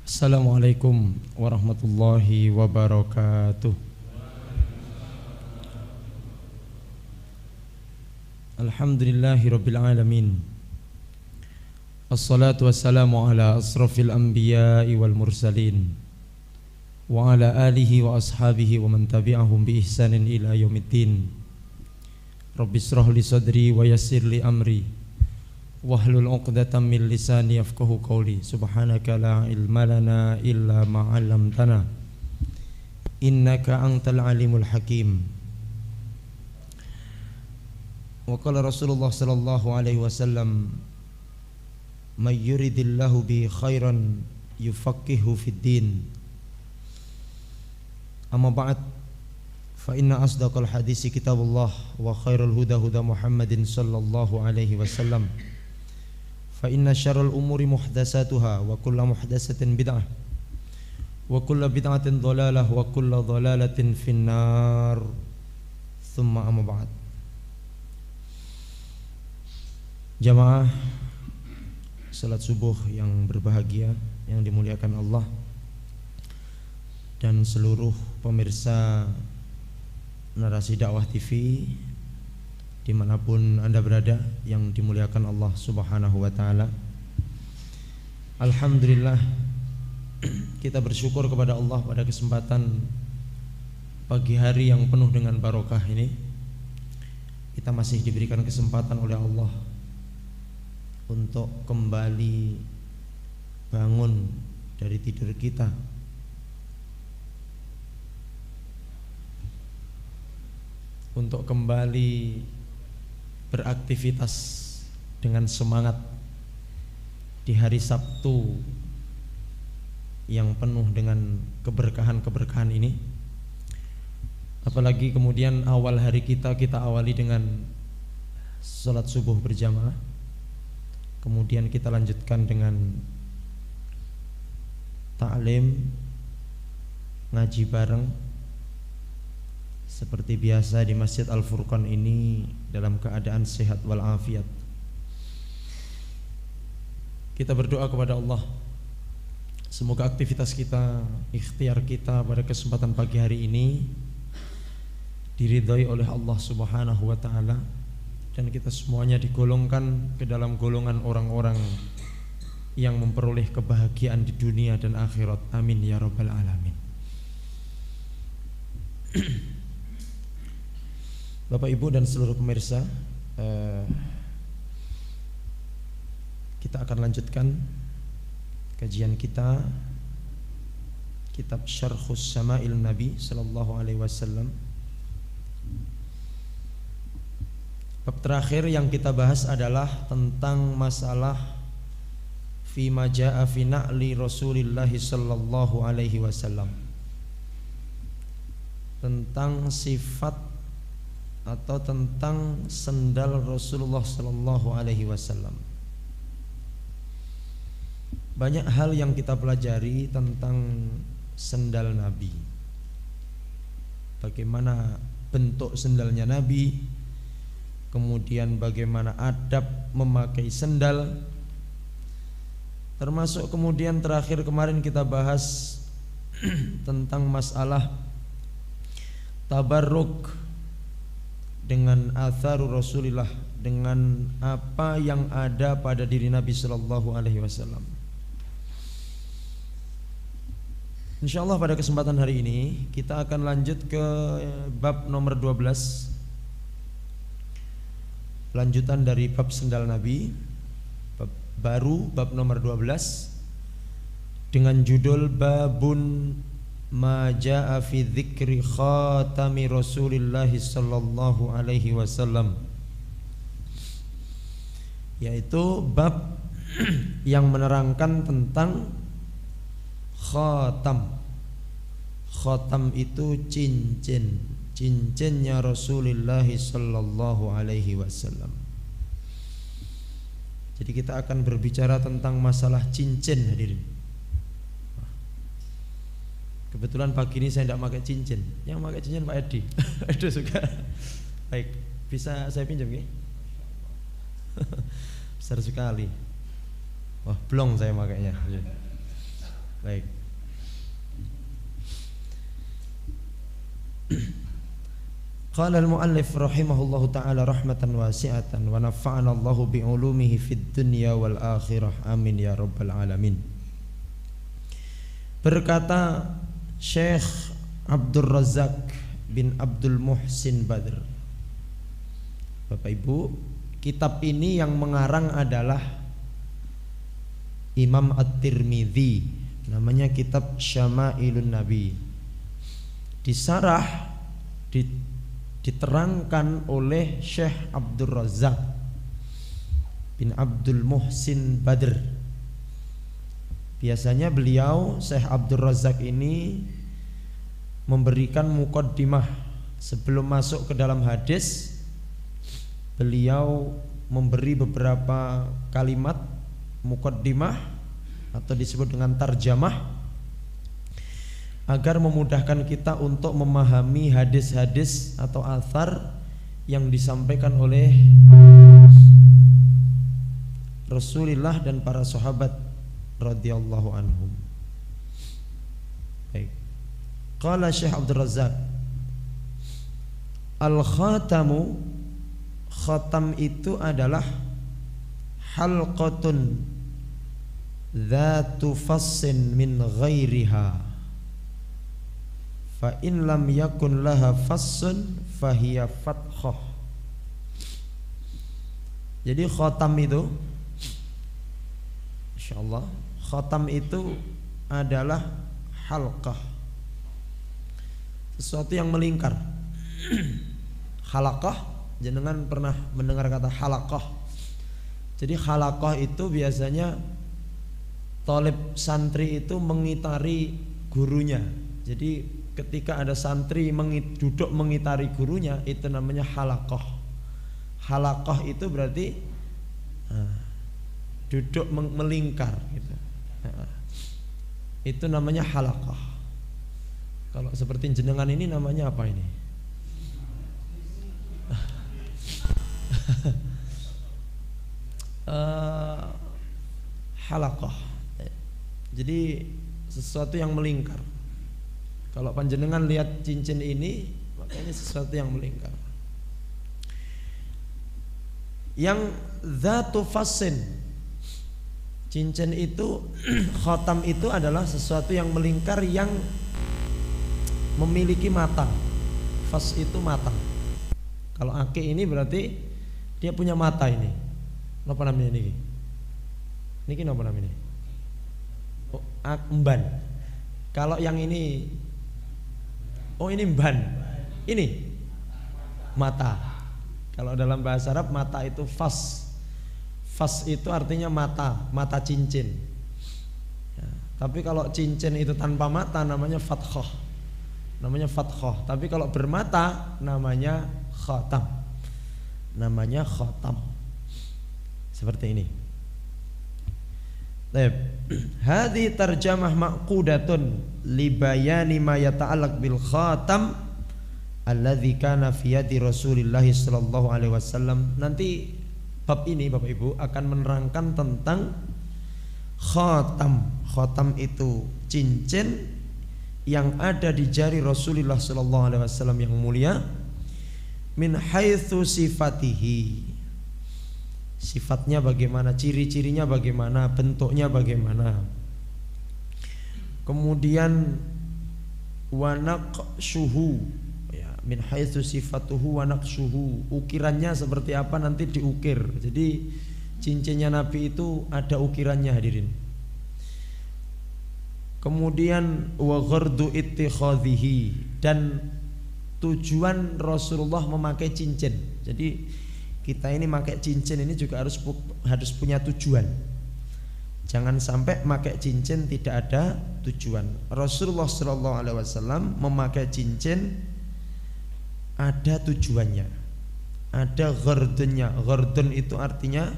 Assalamualaikum warahmatullahi wabarakatuh. Alhamdulillahi rabbil alamin. Assalatu wassalamu ala asrafil anbiya'i wal mursalin wa ala alihi wa ashabihi wa man tabi'ahum bi ihsanin ila yaumiddin. Rabbi israh li sadri wa yassir li amri wahlul 'uqdatam min lisani yafqahu qawli. Subhanaka la ilma lana illa ma 'allamtana innaka antal alimul hakim. Wa qala Rasulullah sallallahu alaihi wasallam, may yuridillahu bi khairan yufaqihu fid din. Amma ba'd, fa inna asdaqal hadisi kitabullah wa khairul huda huda Muhammadin sallallahu alaihi wasallam. Fa inna syarral umuri muhdatsatuha wa kullu muhdatsatin bid'ah wa kullu bid'atin dhalalah wa kullu dhalalatin finnar. Tsumma amma ba'd. Jamaah salat subuh yang berbahagia, yang dimuliakan Allah, dan seluruh pemirsa Narasi Dakwah TV dimanapun Anda berada, yang dimuliakan Allah subhanahu wa ta'ala. Alhamdulillah, kita bersyukur kepada Allah pada kesempatan pagi hari yang penuh dengan barokah ini. Kita masih diberikan kesempatan oleh Allah untuk kembali bangun dari tidur kita, untuk kembali beraktivitas dengan semangat di hari Sabtu yang penuh dengan keberkahan-keberkahan ini. Apalagi kemudian awal hari kita awali dengan salat subuh berjamaah, kemudian kita lanjutkan dengan ta'lim, ngaji bareng seperti biasa di Masjid Al-Furqan ini dalam keadaan sehat walafiat. Kita berdoa kepada Allah, semoga aktivitas kita, ikhtiar kita pada kesempatan pagi hari ini diridhai oleh Allah subhanahu wa ta'ala, dan kita semuanya digolongkan ke dalam golongan orang-orang yang memperoleh kebahagiaan di dunia dan akhirat. Amin ya rabbal alamin. Bapak Ibu dan seluruh pemirsa, kita akan lanjutkan kajian kita kitab Syarhus Syama'il Nabi sallallahu alaihi wasallam. Bab terakhir yang kita bahas adalah tentang masalah fi ma jaa'a fi na'li Rasulillah sallallahu alaihi wasallam, tentang sifat atau tentang sendal Rasulullah sallallahu alaihi wasallam. Banyak hal yang kita pelajari tentang sendal Nabi. Bagaimana bentuk sendalnya Nabi, kemudian bagaimana adab memakai sendal, termasuk kemudian terakhir kemarin kita bahas tentang masalah tabarruk dengan atharul Rasulillah, dengan apa yang ada pada diri Nabi sallallahu alaihi wasallam. Insyaallah pada kesempatan hari ini kita akan lanjut ke bab nomor 12, lanjutan dari bab sendal Nabi, bab baru, bab nomor 12, dengan judul babun ma jaa'a fi dzikri khatami Rasulillah sallallahu alaihi wasallam, yaitu bab yang menerangkan tentang khatam. Khatam itu cincin, cincinnya Rasulullah sallallahu alaihi wasallam. Jadi kita akan berbicara tentang masalah cincin, hadirin. Kebetulan pagi ini saya tidak pakai cincin. Yang pakai cincin Pak Edi. Aduh suka. Baik, bisa saya pinjam ya? Besar sekali. Wah, blong saya makanya. Baik. Qala al-muallif rahimahullahu ta'ala rahmatan wasi'atan wa nafa'ana Allahu bi'ulumihi fid dunya wal akhirah amin ya rabbal alamin. Berkata Syekh Abdul Razak bin Abdul Muhsin Badr, Bapak Ibu, kitab ini yang mengarang adalah Imam At-Tirmidzi, namanya kitab Syama'ilun Nabi. Disarah diterangkan oleh Syekh Abdul Razak bin Abdul Muhsin Badr. Biasanya beliau Syekh Abdul Razak ini memberikan muqaddimah sebelum masuk ke dalam hadis. Beliau memberi beberapa kalimat muqaddimah atau disebut dengan tarjamah agar memudahkan kita untuk memahami hadis-hadis atau athar yang disampaikan oleh Rasulullah dan para sahabat radhiyallahu anhum. Baik. Qala Syekh Abdul Razak, al-khatamu, khatam itu adalah halqatun dzatu fassin min ghairiha, fa in lam yakun laha fassun fahiya fathah. Jadi khatam itu, insyaallah, khatam itu adalah halqah, sesuatu yang melingkar. Halaqah, jenengan pernah mendengar kata halaqah? Jadi halaqah itu biasanya thalib santri itu mengitari gurunya. Jadi ketika ada santri duduk mengitari gurunya, itu namanya halaqah. Halaqah itu berarti duduk melingkar gitu. Itu namanya halaqah. Kalau seperti jenengan ini namanya apa ini? Halaqah. Jadi sesuatu yang melingkar. Kalau panjenengan lihat cincin ini, makanya sesuatu yang melingkar. Yang dzatu fassin, cincin itu, khatam itu adalah sesuatu yang melingkar yang memiliki mata. Fas itu mata. Kalau ake ini berarti dia punya mata ini. Apa namanya ini? Niki apa namanya? Oh, emban. Kalau yang ini, oh ini emban. Ini mata. Kalau dalam bahasa Arab mata itu fas. Fas itu artinya mata, mata cincin. Ya, tapi kalau cincin itu tanpa mata namanya fathah. Namanya fathah. Tapi kalau bermata namanya khatam. Namanya khatam. Seperti ini. Baik. Hadhi tarjamah ma'qudatun li bayani ma yata'allaq bil khatam alladzi kana fi yadi Rasulillah sallallahu alaihi wasallam. Nanti bab ini Bapak Ibu akan menerangkan tentang khatam. Khatam itu cincin yang ada di jari Rasulullah sallallahu alaihi wasallam yang mulia, min haitsu sifatihi. Sifatnya bagaimana, ciri-cirinya bagaimana, bentuknya bagaimana. Kemudian wa naqshuhu, ya, min haitsu sifatuhu wa naqshuhu, ukirannya seperti apa nanti diukir. Jadi cincinnya Nabi itu ada ukirannya, hadirin. Kemudian wa ghardu ittikhadhihi, dan tujuan Rasulullah memakai cincin. Jadi kita ini pakai cincin ini juga harus punya tujuan. Jangan sampai pakai cincin tidak ada tujuan. Rasulullah sallallahu alaihi wasallam memakai cincin ada tujuannya. Ada ghardunnya. Ghardun itu artinya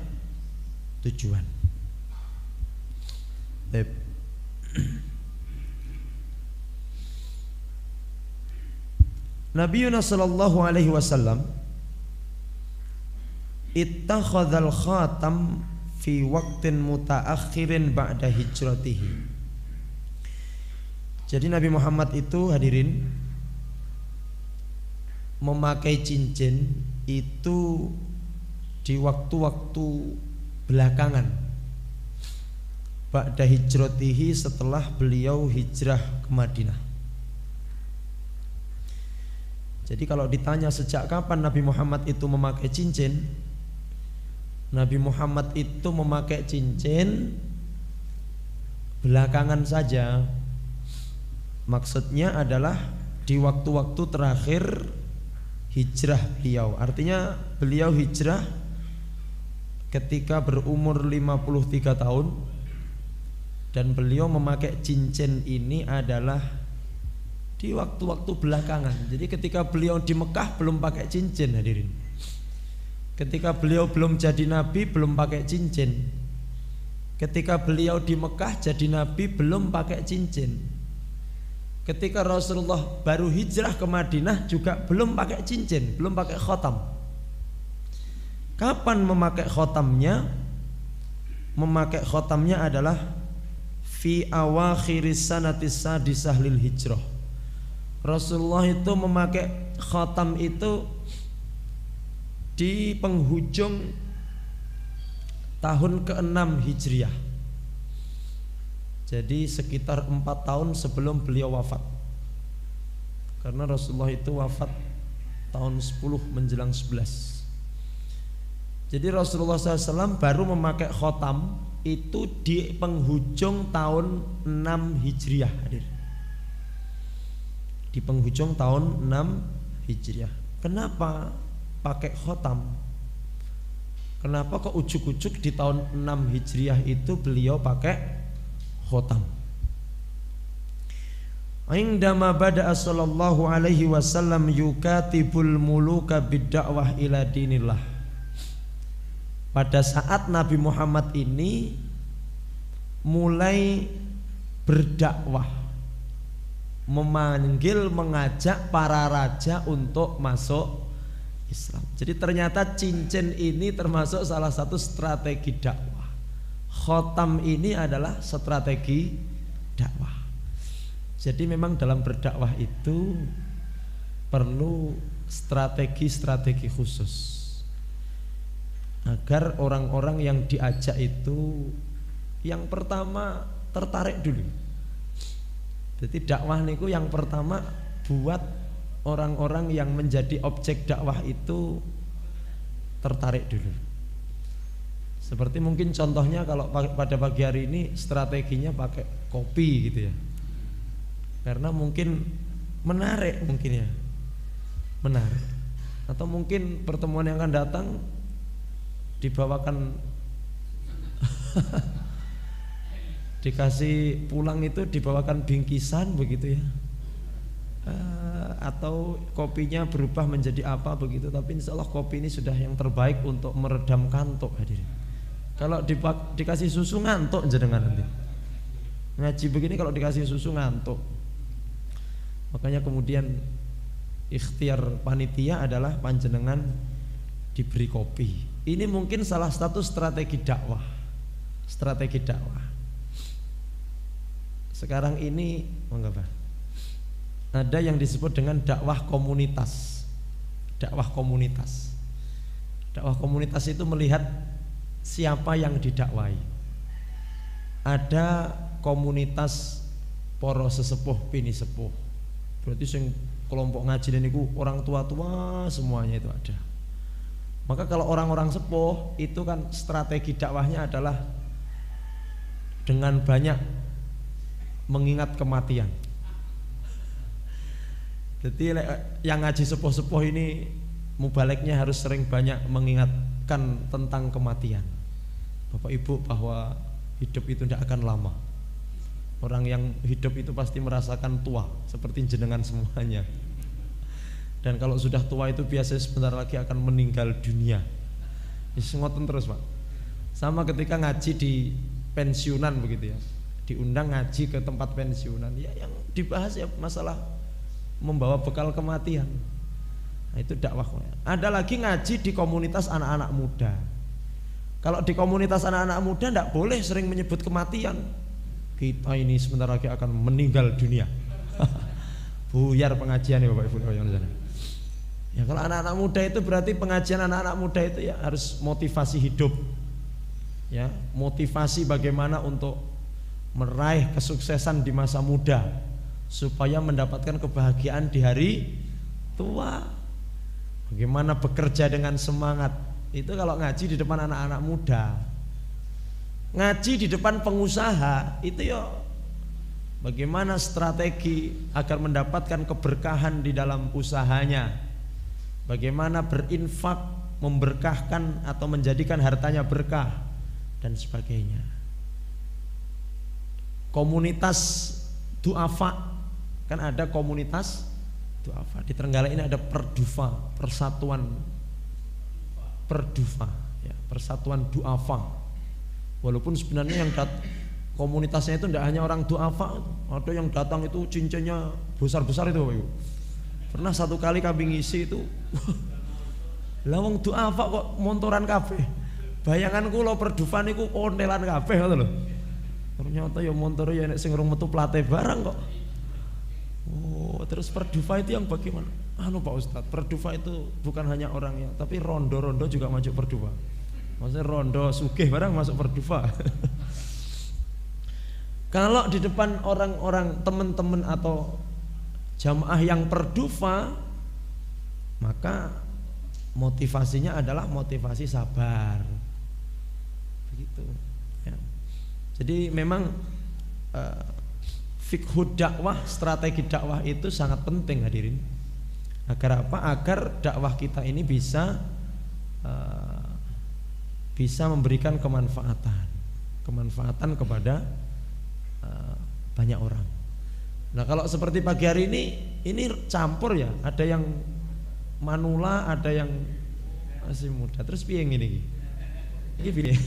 tujuan. Nabiuna sallallahu alaihi wasallam ittakhadzal khatam fi waqtin mutaakhirin ba'da hijratihi. Jadi Nabi Muhammad itu hadirin memakai cincin itu di waktu-waktu belakangan ba'da hijratihi, setelah beliau hijrah ke Madinah. Jadi kalau ditanya sejak kapan Nabi Muhammad itu memakai cincin, Nabi Muhammad itu memakai cincin belakangan saja. Maksudnya adalah di waktu-waktu terakhir hijrah beliau. Artinya beliau hijrah ketika berumur 53 tahun, dan beliau memakai cincin ini adalah di waktu-waktu belakangan. Jadi ketika beliau di Mekah belum pakai cincin, hadirin. Ketika beliau belum jadi nabi belum pakai cincin. Ketika beliau di Mekah jadi nabi belum pakai cincin. Ketika Rasulullah baru hijrah ke Madinah juga belum pakai cincin, belum pakai khotam. Kapan memakai khotamnya? Memakai khotamnya adalah fi awakhiris sanatis sadisah lil hijrah. Rasulullah itu memakai khotam itu di penghujung tahun ke-6 Hijriah. Jadi sekitar 4 tahun sebelum beliau wafat. Karena Rasulullah itu wafat tahun 10 menjelang 11. Jadi Rasulullah SAW baru memakai khotam itu di penghujung tahun 6 Hijriah, hadir. Di penghujung tahun 6 Hijriah. Kenapa pakai khotam? Kenapa kok ujuk-ujuk di tahun 6 Hijriah itu beliau pakai khotam? Indama bada'a sallallahu alaihi wasallam yukatibul muluka bidda'wah ila dinillah. Pada saat Nabi Muhammad ini mulai berdakwah, memanggil, mengajak para raja untuk masuk Islam. Jadi ternyata cincin ini termasuk salah satu strategi dakwah. Khotam ini adalah strategi dakwah. Jadi memang dalam berdakwah itu perlu strategi-strategi khusus agar orang-orang yang diajak itu yang pertama tertarik dulu. Jadi dakwah niku yang pertama buat orang-orang yang menjadi objek dakwah itu tertarik dulu. Seperti mungkin contohnya kalau pada pagi hari ini strateginya pakai kopi gitu ya. Karena mungkin menarik, mungkin ya. Menarik. Atau mungkin pertemuan yang akan datang dibawakan dikasih pulang itu dibawakan bingkisan begitu ya. Atau kopinya berubah menjadi apa begitu. Tapi insya Allah kopi ini sudah yang terbaik untuk meredam kantuk, hadirin. Kalau dikasih susu ngantuk jenengan nanti. Ngaji begini kalau dikasih susu ngantuk. Makanya kemudian ikhtiar panitia adalah panjenengan diberi kopi. Ini mungkin salah satu strategi dakwah. Strategi dakwah. Sekarang ini mengapa? Ada yang disebut dengan dakwah komunitas. Dakwah komunitas. Dakwah komunitas itu melihat siapa yang didakwai. Ada komunitas poro sesepuh pini sepuh. Berarti sing kelompok ngaji niku orang tua-tua semuanya itu ada. Maka kalau orang-orang sepuh itu kan strategi dakwahnya adalah dengan banyak mengingat kematian. Jadi yang ngaji sepuh-sepuh ini mubaliknya harus sering banyak mengingatkan tentang kematian. Bapak Ibu bahwa hidup itu tidak akan lama. Orang yang hidup itu pasti merasakan tua seperti jenengan semuanya. Dan kalau sudah tua itu biasanya sebentar lagi akan meninggal dunia. Ngoten terus Pak. Sama ketika ngaji di pensiunan begitu ya. Diundang ngaji ke tempat pensiunan, ya yang dibahas ya masalah membawa bekal kematian. Nah, itu dakwah. Ada lagi ngaji di komunitas anak-anak muda. Kalau di komunitas anak-anak muda tidak boleh sering menyebut kematian. kita ini sebentar lagi akan meninggal dunia. Buyar pengajian ya Bapak Ibu. Ya kalau anak-anak muda itu berarti pengajian anak-anak muda itu ya harus motivasi hidup. Ya, motivasi bagaimana untuk meraih kesuksesan di masa muda supaya mendapatkan kebahagiaan di hari tua. Bagaimana bekerja dengan semangat. Itu kalau ngaji di depan anak-anak muda. Ngaji di depan pengusaha itu ya bagaimana strategi agar mendapatkan keberkahan di dalam usahanya. Bagaimana berinfak, memberkahkan atau menjadikan hartanya berkah dan sebagainya. Komunitas duafa, kan ada komunitas duafa. Di Trenggalek ini ada Perdufa, persatuan Perdufa, ya, persatuan duafa. Walaupun sebenarnya yang komunitasnya itu tidak hanya orang duafa, ada yang datang itu cincinnya besar-besar itu Bapak Ibu. Pernah satu kali kami ngisi itu, lawang duafa kok montoran kabeh. Bayanganku lo Perdufa niku ontelan kabeh ngono lho. Ternyata ya montore ya nek sing rung metu plate barang kok. Oh, terus Perdufa itu yang bagaimana? Anu Pak Ustadz, Perdufa itu bukan hanya orangnya, tapi rondo-rondo juga masuk Perdufa. Maksudnya rondo sugih barang masuk Perdufa. Kalau di depan orang-orang teman-teman atau jamaah yang Perdufa, maka motivasinya adalah motivasi sabar. Begitu ya. Jadi memang fiqhud dakwah, strategi dakwah itu sangat penting hadirin. Agar apa? Agar dakwah kita ini bisa memberikan kemanfaatan kepada banyak orang. Nah kalau seperti pagi hari ini campur ya, ada yang manula, ada yang masih muda. Terus piye ngene iki pilih.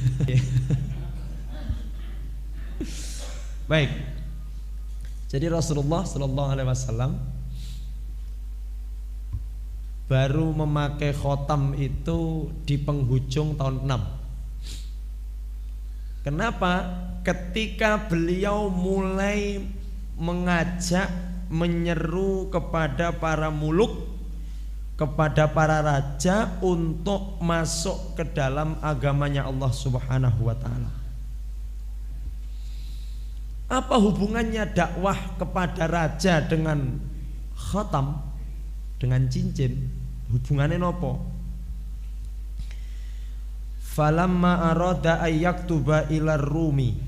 Baik. Jadi Rasulullah Shallallahu Alaihi Wasallam baru memakai khotam itu di penghujung tahun 6. Kenapa? Ketika beliau mulai mengajak, menyeru kepada para muluk, kepada para raja untuk masuk ke dalam agamanya Allah Subhanahu wa taala. Apa hubungannya dakwah kepada raja dengan khatam, dengan cincin? Hubungannya nopo? Falamma arada ayyaktuba ila Rumi.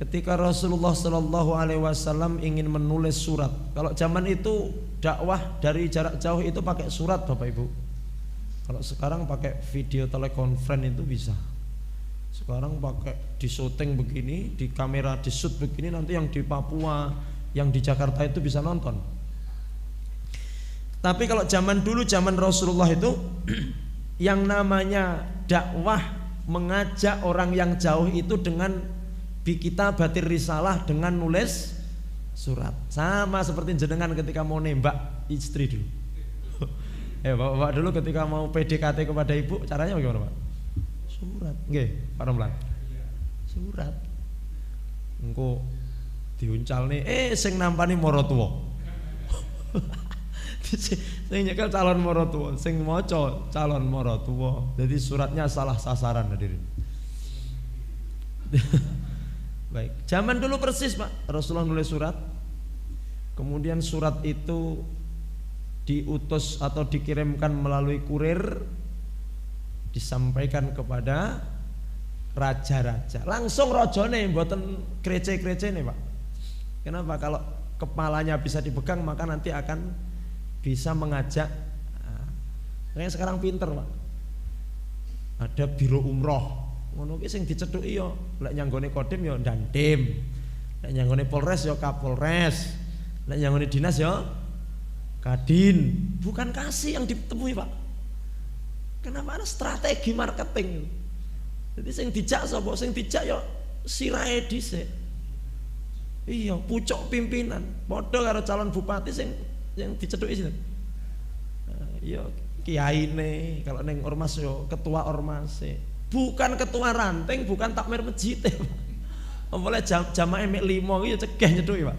Ketika Rasulullah Shallallahu Alaihi Wasallam ingin menulis surat, kalau zaman itu dakwah dari jarak jauh itu pakai surat Bapak Ibu. Kalau sekarang pakai video telekonferensi itu bisa. Sekarang pakai di syuting begini, di kamera di shoot begini, nanti yang di Papua, yang di Jakarta itu bisa nonton. Tapi kalau zaman dulu, zaman Rasulullah itu yang namanya dakwah, mengajak orang yang jauh itu dengan kita batir risalah, dengan nulis surat. Sama seperti jenengan ketika mau nembak istri dulu. Bapak dulu ketika mau PDKT kepada ibu, caranya bagaimana Pak? Surat. Nggih, Pak Romlan. Surat. Engko diuncalne sing nampani mara tuwa. Sing nyekel calon mara tuwa, sing maca calon mara tuwa. Jadi suratnya salah sasaran hadirin. Baik, zaman dulu persis Pak, Rasulullah nulis surat. Kemudian surat itu diutus atau dikirimkan melalui kurir, disampaikan kepada raja-raja. Langsung rajane, mboten krece-krece nih Pak. Kenapa? Kalau kepalanya bisa dipegang maka nanti akan bisa mengajak. Kayak sekarang pinter Pak. Ada biro umroh. Ngono ki sing dicethuki ya lek nyanggone Kodim ya Dandim, lek nyanggone Polres ya Kapolres, lek nyanggone dinas ya Kadin. Bukan kasih yang ditemui Pak. Kenapa? Ada strategi marketing. Jadi sing dijak sapa? Sing dijak ya sirahe dhisik. Iya, pucuk pimpinan. Padha karo calon bupati sing dicethuki sinten? Ya kiyaine, kalau ning ormas ya ketua ormas. Bukan ketua ranting, bukan takmir masjid. Boleh jamaah mek 5 iki cegah nyethuki, Pak.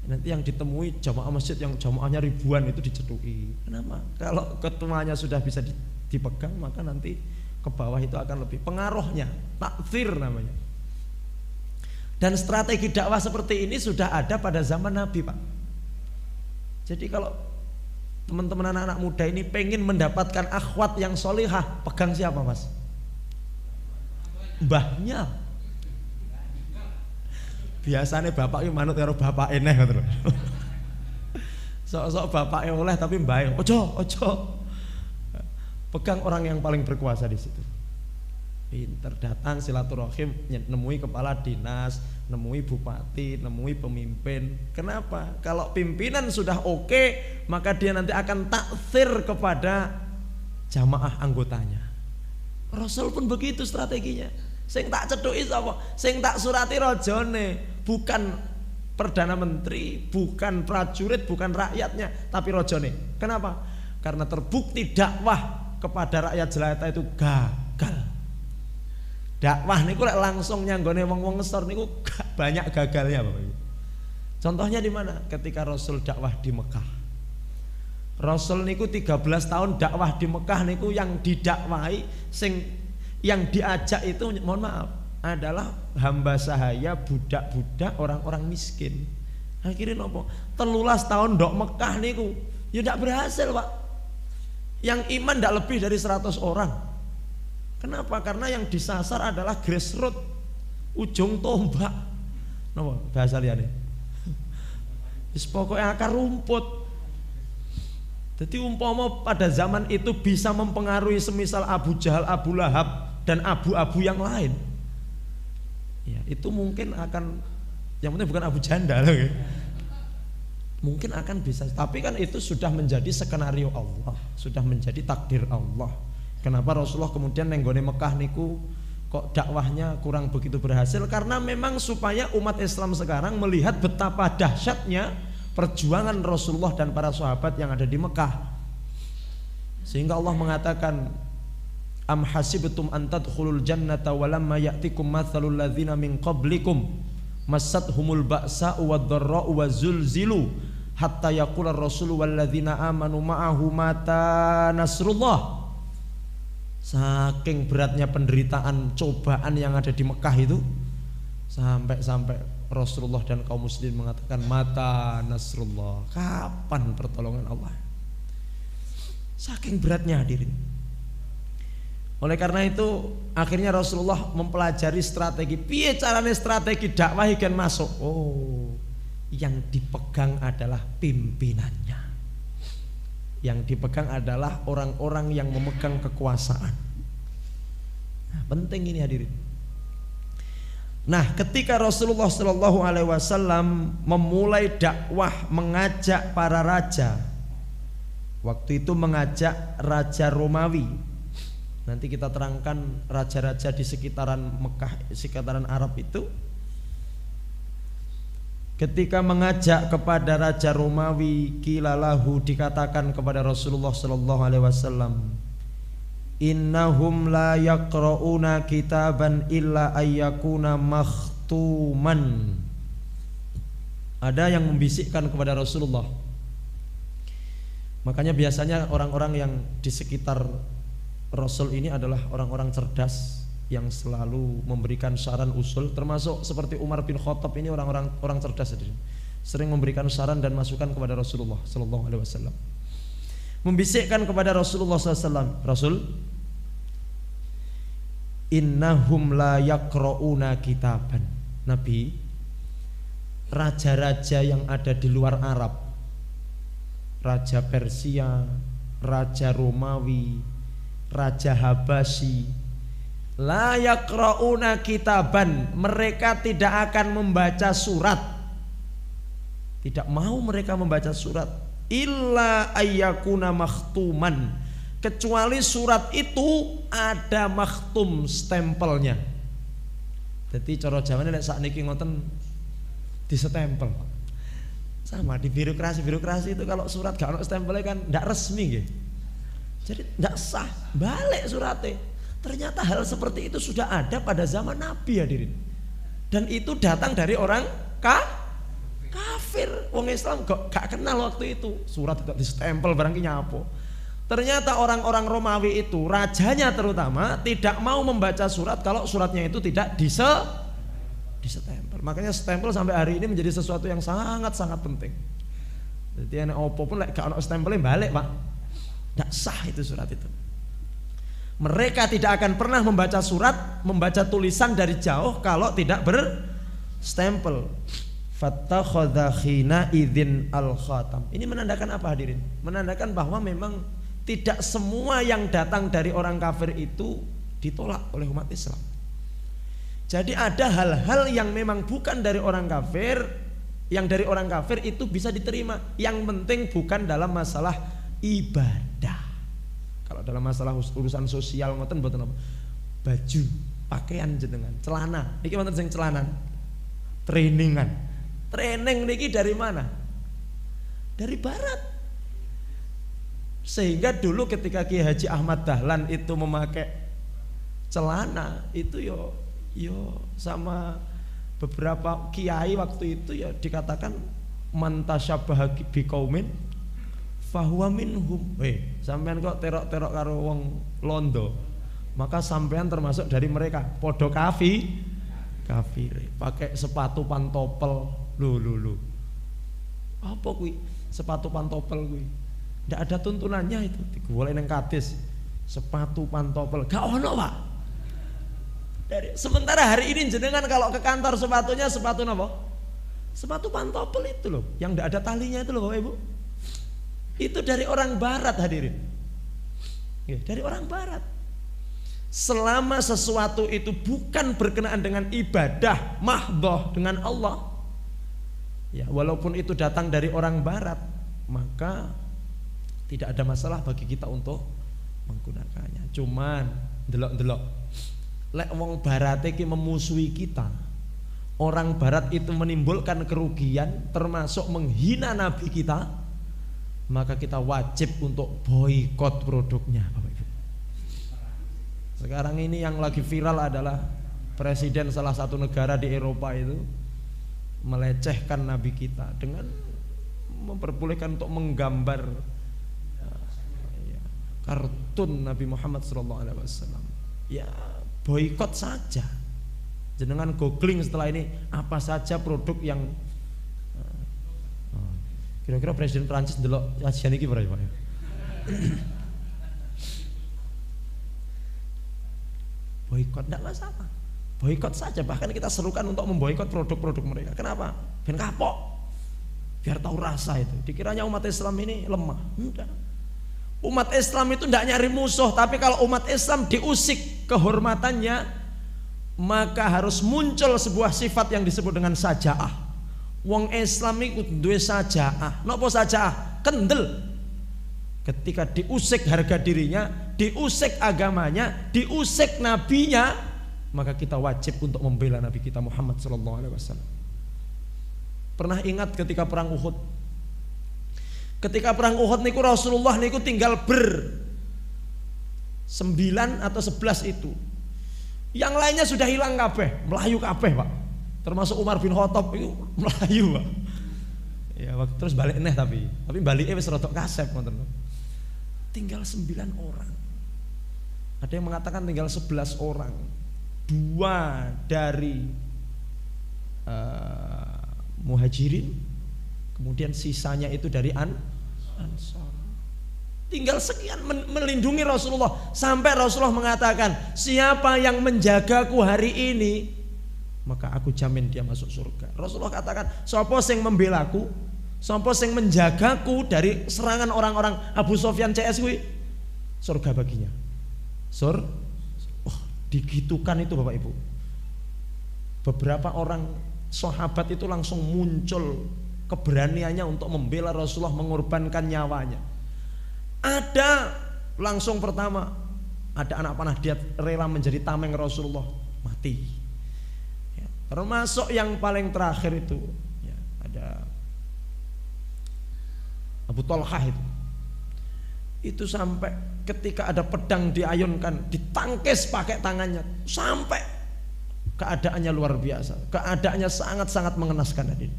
Nanti yang ditemui jamaah masjid yang jamaahnya ribuan itu dicethuki. Kenapa? Kalau ketuanya sudah bisa dipegang, maka nanti ke bawah itu akan lebih pengaruhnya, takfir namanya. Dan strategi dakwah seperti ini sudah ada pada zaman Nabi, Pak. Jadi kalau teman-teman anak-anak muda ini pengen mendapatkan akhwat yang solihah, pegang siapa, Mas? Mbahnya. Biasanya bapak ini manut karo bapak eneh terus. Sok-sok bapak oleh tapi mbah ojo. Pegang orang yang paling berkuasa di situ. Pinter datang silaturahim, nemui kepala dinas, nemui bupati, nemui pemimpin. Kenapa? Kalau pimpinan sudah oke, maka dia nanti akan taksir kepada jamaah anggotanya. Rasul pun begitu strateginya. Sing tak cethuki sapa? Sing tak surati rajane, bukan perdana menteri, bukan prajurit, bukan rakyatnya, tapi rajane. Kenapa? Karena terbukti dakwah kepada rakyat jelata itu gagal. Dakwah niku lek langsung nyanggone wong-wong ngesor niku banyak gagalnya, Bapak Ibu. Contohnya di mana? Ketika Rasul dakwah di Mekah. Rasul niku 13 tahun dakwah di Mekah niku yang didakwahi yang diajak itu mohon maaf adalah hamba sahaya, budak-budak, orang-orang miskin. Akhirnya nopo? 13 tahun dok Mekah niku ya ndak berhasil, Pak. Yang iman ndak lebih dari 100 orang. Kenapa? Karena yang disasar adalah grassroots, ujung tombak. Nopo bahasa liyane? Wis pokoke akar rumput. Jadi umpama pada zaman itu bisa mempengaruhi semisal Abu Jahal, Abu Lahab dan abu-abu yang lain, ya itu mungkin akan, yang penting bukan Abu Janda loh, ya. Mungkin akan bisa, tapi kan itu sudah menjadi skenario Allah, sudah menjadi takdir Allah. Kenapa Rasulullah kemudian nenggone Mekah niku kok dakwahnya kurang begitu berhasil? Karena memang supaya umat Islam sekarang melihat betapa dahsyatnya perjuangan Rasulullah dan para sahabat yang ada di Mekah. Sehingga Allah mengatakan, am hasibtum an tadkhulul jannata walamma ya'tikum mathalul ladzina min qablikum massathumul ba'sa'u wad-dharra'u wazulzilu hatta yaqula ar-rasulu wal ladzina amanu ma'ahu mata nasrullah. Saking beratnya penderitaan cobaan yang ada di Mekah itu, sampai Rasulullah dan kaum muslimin mengatakan mata nasrullah, kapan pertolongan Allah. Saking beratnya hadirin. Oleh karena itu akhirnya Rasulullah mempelajari strategi, piye carane strategi dakwah ikan masuk. Oh, yang dipegang adalah pimpinannya. Yang dipegang adalah orang-orang yang memegang kekuasaan. Nah, penting ini hadirin. Nah, ketika Rasulullah Shallallahu Alaihi Wasallam memulai dakwah, mengajak para raja, waktu itu mengajak Raja Romawi. Nanti kita terangkan raja-raja di sekitaran Mekah, sekitaran Arab itu. Ketika mengajak kepada Raja Romawi, kilalahu, dikatakan kepada Rasulullah Sallallahu Alaihi Wasallam, innahum la yaqra'una kitaban illa ayyakuna makhtuman. Ada yang membisikkan kepada Rasulullah. Makanya biasanya orang-orang yang di sekitar Rasul ini adalah orang-orang cerdas yang selalu memberikan saran usul, termasuk seperti Umar bin Khattab ini orang cerdas, sering memberikan saran dan masukan kepada Rasulullah Sallallahu Alaihi Wasallam, membisikkan kepada Rasulullah SAW, Rasul, innahum la yaqra'una kitaban. Nabi, raja-raja yang ada di luar Arab, Raja Persia, Raja Romawi, Raja Habasyi, la yaqra'una kitaban, mereka tidak akan membaca surat, tidak mau mereka membaca surat, illa ayyakuna makhtuman, kecuali surat itu ada makhtum, stempelnya. Jadi cara Jawane nek sakniki ngoten disestempel. Sama di birokrasi itu kalau surat gak ono stempelnya kan ndak resmi nggih. Jadi ndak sah, balik suratnya. Ternyata hal seperti itu sudah ada pada zaman Nabi hadirin. Dan itu datang dari orang kafir. Wong Islam gak kenal waktu itu. Surat tidak distempel barang ki nyapo. Ternyata orang-orang Romawi itu, rajanya terutama, tidak mau membaca surat kalau suratnya itu tidak disestempel. Makanya stempel sampai hari ini menjadi sesuatu yang sangat-sangat penting. Jadi anak opo pun gak ono stempelnya balik, Pak. Tidak sah itu surat itu. Mereka tidak akan pernah membaca surat, membaca tulisan dari jauh kalau tidak berstempel. Fattakhadha khina idzin al-khatam. Ini menandakan apa hadirin? Menandakan bahwa memang tidak semua yang datang dari orang kafir itu ditolak oleh umat Islam. Jadi ada hal-hal yang memang bukan dari orang kafir, yang dari orang kafir itu bisa diterima. Yang penting bukan dalam masalah ibadah. Kalau dalam masalah urusan sosial ngoten mboten apa. Baju, pakaian jenengan, celana. Niki wonten sing celanan. Trainingan. Training niki dari mana? Dari barat. Sehingga dulu ketika Kiai Haji Ahmad Dahlan itu memakai celana itu yo sama beberapa kiai waktu itu ya dikatakan man tasyabaha biqaumin fahuwa minhum. Sampean kok terok-terok karo wong londo, maka sampean termasuk dari mereka. Podo kafir, pakai sepatu pantopel. Lho. Apa kuwi? Sepatu pantopel kuwi. Ndak ada tuntunannya itu. Digolek nang kadis. Sepatu pantopel. Gak ono, Pak. Sementara hari ini jenengan kalau ke kantor sepatunya sepatu napa? Sepatu pantopel itu loh, yang ndak ada talinya itu loh, Bapak Ibu. Itu dari orang barat hadirin. Ya, dari orang barat. Selama sesuatu itu bukan berkenaan dengan ibadah mahdhah dengan Allah, ya walaupun itu datang dari orang barat, maka tidak ada masalah bagi kita untuk menggunakannya. Cuman delok-delok lek wong barat iki memusuhi kita, orang barat itu menimbulkan kerugian termasuk menghina nabi kita, maka kita wajib untuk boikot produknya, Bapak Ibu. Sekarang ini yang lagi viral adalah presiden salah satu negara di Eropa itu melecehkan nabi kita dengan memperbolehkan untuk menggambar kartun Nabi Muhammad SAW. Ya boikot saja. Jenengan googling setelah ini apa saja produk yang kira-kira Presiden Prancis delok kajian iki berapa ya? Boikot tidak masalah. Boikot saja, bahkan kita serukan untuk memboikot produk-produk mereka. Kenapa? Ben kapok. Biar tahu rasa itu. Dikiranya umat Islam ini lemah. Enggak. Umat Islam itu tidak nyari musuh, tapi kalau umat Islam diusik kehormatannya, maka harus muncul sebuah sifat yang disebut dengan sajaah. Wong Islam itu duwe sajaah. Napa sajaah? Kendel. Ketika diusik harga dirinya, diusik agamanya, diusik nabinya, maka kita wajib untuk membela Nabi kita Muhammad SAW. Pernah ingat ketika perang Uhud? Ketika perang Uhud niku Rasulullah niku tinggal 9 atau 11 itu. Yang lainnya sudah hilang kabeh, melayu kabeh, Pak. Termasuk Umar bin Khattab itu melayu, Pak. Ya, terus balik neh tapi baliknya wis rodok kasep ngoten. Tinggal 9 orang. Ada yang mengatakan tinggal 11 orang. 2 dari Muhajirin, kemudian sisanya itu dari Ansar. Tinggal sekian melindungi Rasulullah, sampai Rasulullah mengatakan, siapa yang menjagaku hari ini, maka aku jamin dia masuk surga. Rasulullah katakan, sapa sing membelaku, sapa sing menjagaku dari serangan orang-orang Abu Sufyan CS kuwi, surga baginya. Digitukan itu Bapak Ibu. Beberapa orang sahabat itu langsung muncul keberaniannya untuk membela Rasulullah, mengorbankan nyawanya. Ada langsung pertama, ada anak panah, dia rela menjadi tameng Rasulullah, mati ya. Termasuk yang paling terakhir itu ya, ada Abu Talhah itu sampai ketika ada pedang diayunkan, ditangkis pakai tangannya, sampai Keadaannya luar biasa, keadaannya sangat-sangat mengenaskan hadirin.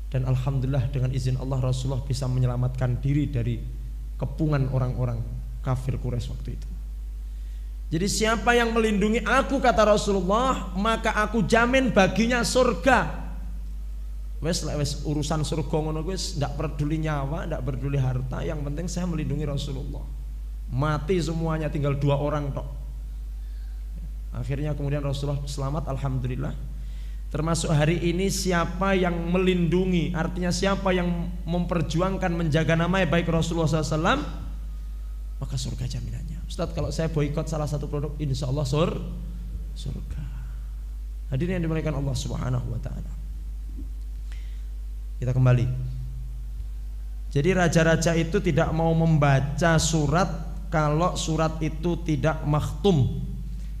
Dan alhamdulillah dengan izin Allah Rasulullah bisa menyelamatkan diri dari kepungan orang-orang kafir Quraisy waktu itu. Jadi siapa yang melindungi aku, kata Rasulullah, maka aku jamin baginya surga. Wes urusan surga ngono wis ndak peduli nyawa, ndak peduli harta, yang penting saya melindungi Rasulullah. Mati semuanya tinggal 2 orang tok. Akhirnya kemudian Rasulullah selamat, alhamdulillah. Termasuk hari ini siapa yang melindungi, artinya siapa yang memperjuangkan menjaga nama baik Rasulullah SAW, maka surga jaminannya. Ustadz, kalau saya boikot salah satu produk, insya Allah surga. Hadirin yang dimuliakan Allah Subhanahu wa ta'ala. Kita kembali. Jadi raja-raja itu tidak mau membaca surat kalau surat itu tidak makhtum,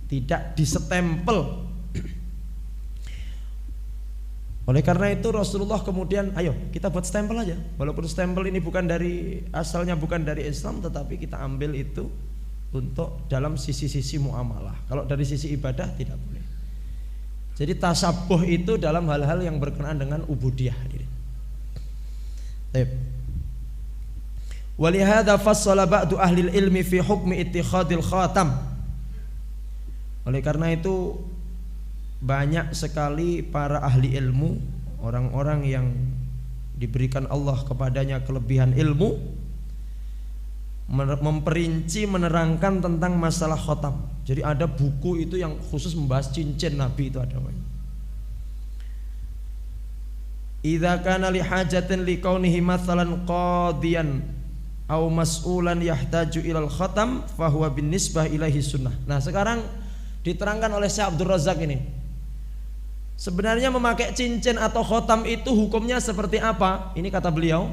tidak disestempel. Oleh karena itu Rasulullah kemudian, ayo kita buat stempel aja. Walaupun stempel ini asalnya bukan dari Islam, tetapi kita ambil itu untuk dalam sisi-sisi muamalah. Kalau dari sisi ibadah tidak boleh. Jadi tasabuh itu dalam hal-hal yang berkenaan dengan ubudiyah. Baik. Walihada fassala ba'du ahli ilmi fi hukmi ittikhadil khatam. Oleh karena itu banyak sekali para ahli ilmu, orang-orang yang diberikan Allah kepadanya kelebihan ilmu, memperinci, menerangkan tentang masalah khatam. Jadi ada buku itu yang khusus membahas cincin Nabi itu ada. Idza kana li hajatin li kaunihi mathalan qadiyan aw mas'ulan yahtaju ilal khatam fahuwa bin nisbah ilaihi sunnah. Nah, sekarang diterangkan oleh Syekh Abdul Razak ini. Sebenarnya memakai cincin atau khatam itu hukumnya seperti apa? Ini kata beliau.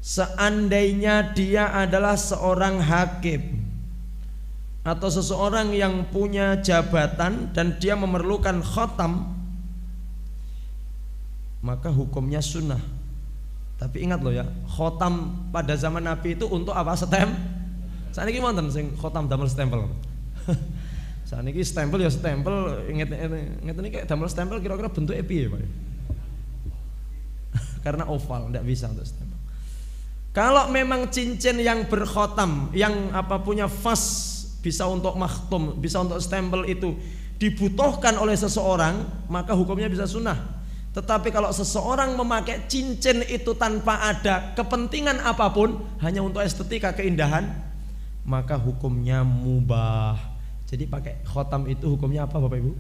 Seandainya dia adalah seorang hakim atau seseorang yang punya jabatan dan dia memerlukan khatam, maka hukumnya sunnah. Tapi ingat loh ya, khotam pada zaman Nabi itu untuk apa? Stem. Saat ini wonten sing khotam damel stempel. Saat ini stempel ya stempel, inget ini kayak damel stempel kira-kira bentuknya piye Pak? Karena oval, tidak bisa untuk stempel. Kalau memang cincin yang berkhotam, yang punya fas, bisa untuk makhtum, bisa untuk stempel itu dibutuhkan oleh seseorang, maka hukumnya bisa sunnah. Tetapi kalau seseorang memakai cincin itu tanpa ada kepentingan apapun, hanya untuk estetika, keindahan, maka hukumnya mubah. Jadi pakai khotam itu hukumnya apa Bapak Ibu?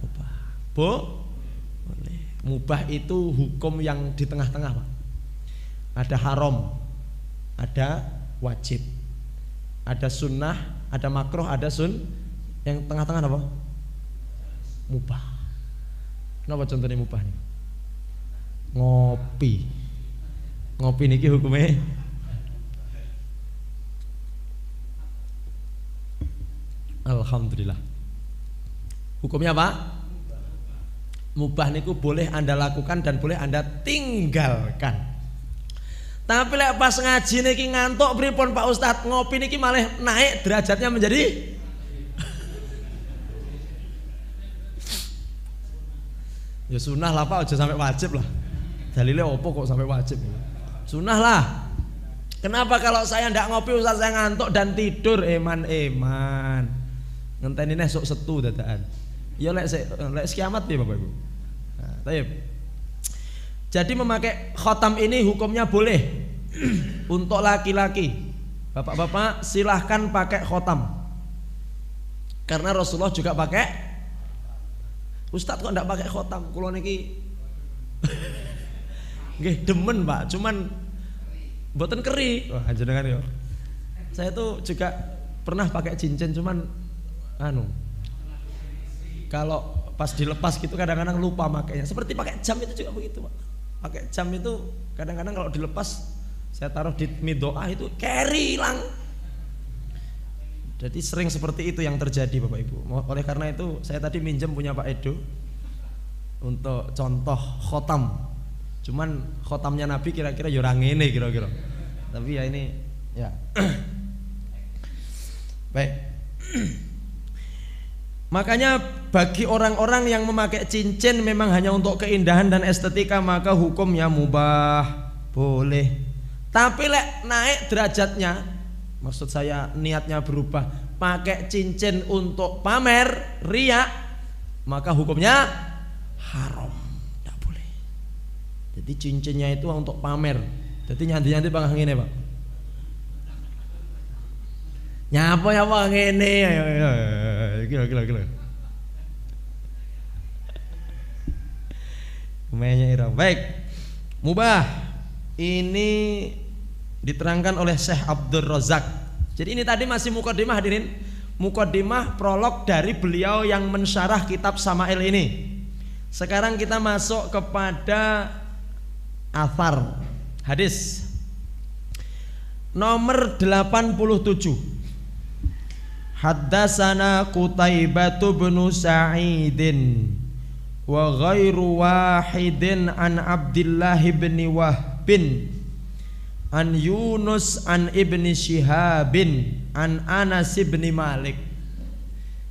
Mubah. Boleh. Mubah itu hukum yang di tengah-tengah Pak. Ada haram, ada wajib, ada sunnah, ada makruh, ada yang tengah-tengah apa? Mubah. Kenapa contohnya mubah nih? Ngopi niki hukumnya alhamdulillah. Hukumnya apa? Mubah niku boleh Anda lakukan dan boleh Anda tinggalkan. Tapi lek pas ngaji niki ngantuk pripun Pak Ustadz, ngopi niki malah naik derajatnya menjadi ya sunnah lah Pak, aja sampai wajib lah. Dalilnya opo kok sampai wajib? Sunnah lah. Kenapa kalau saya ndak ngopi Ustaz, saya ngantuk dan tidur? Eman. Ngenteni esuk setu dadakan. Ya lek kiamat ya Bapak Ibu. Nah, taib. Jadi memakai khotam ini hukumnya boleh untuk laki-laki. Bapak-bapak silahkan pakai khotam. Karena Rasulullah juga pakai. Ustadz kok ndak pakai khotam? Kulo niki nggih demen Pak, cuman mboten keri. Wah, jenengan yo. Saya tuh juga pernah pakai cincin, cuman kalau pas dilepas gitu kadang-kadang lupa makainya. Seperti pakai jam itu juga begitu Pak. Pakai jam itu kadang-kadang kalau dilepas saya taruh di midoah itu keri hilang. Jadi sering seperti itu yang terjadi Bapak Ibu. Oleh karena itu saya tadi minjem punya Pak Edo untuk contoh khotam. Cuman khotamnya Nabi kira-kira ya ora ngene kira-kira. Tapi ya ini ya. Baik. Makanya bagi orang-orang yang memakai cincin memang hanya untuk keindahan dan estetika, maka hukumnya mubah, boleh. Tapi lek naik derajatnya, maksud saya niatnya berubah, pakai cincin untuk pamer, riya, maka hukumnya haram, tidak boleh. Jadi cincinnya itu untuk pamer. Jadi nyanti-nyanti bang ngene, Pak. Nyapa ngene, gila. Kemenya irang. Baik. Mubah. Ini diterangkan oleh Syekh Abdul Razak. Jadi ini tadi masih mukadimah hadirin. Mukadimah prolog dari beliau yang mensyarah kitab Sama'il ini. Sekarang kita masuk kepada athar, hadis nomor 87. Haddasana Qutaibah bin Sa'idin wa ghairu wahidin an Abdullah bin Wahbin an Yunus an Ibni Shihabin an Anas bin Malik.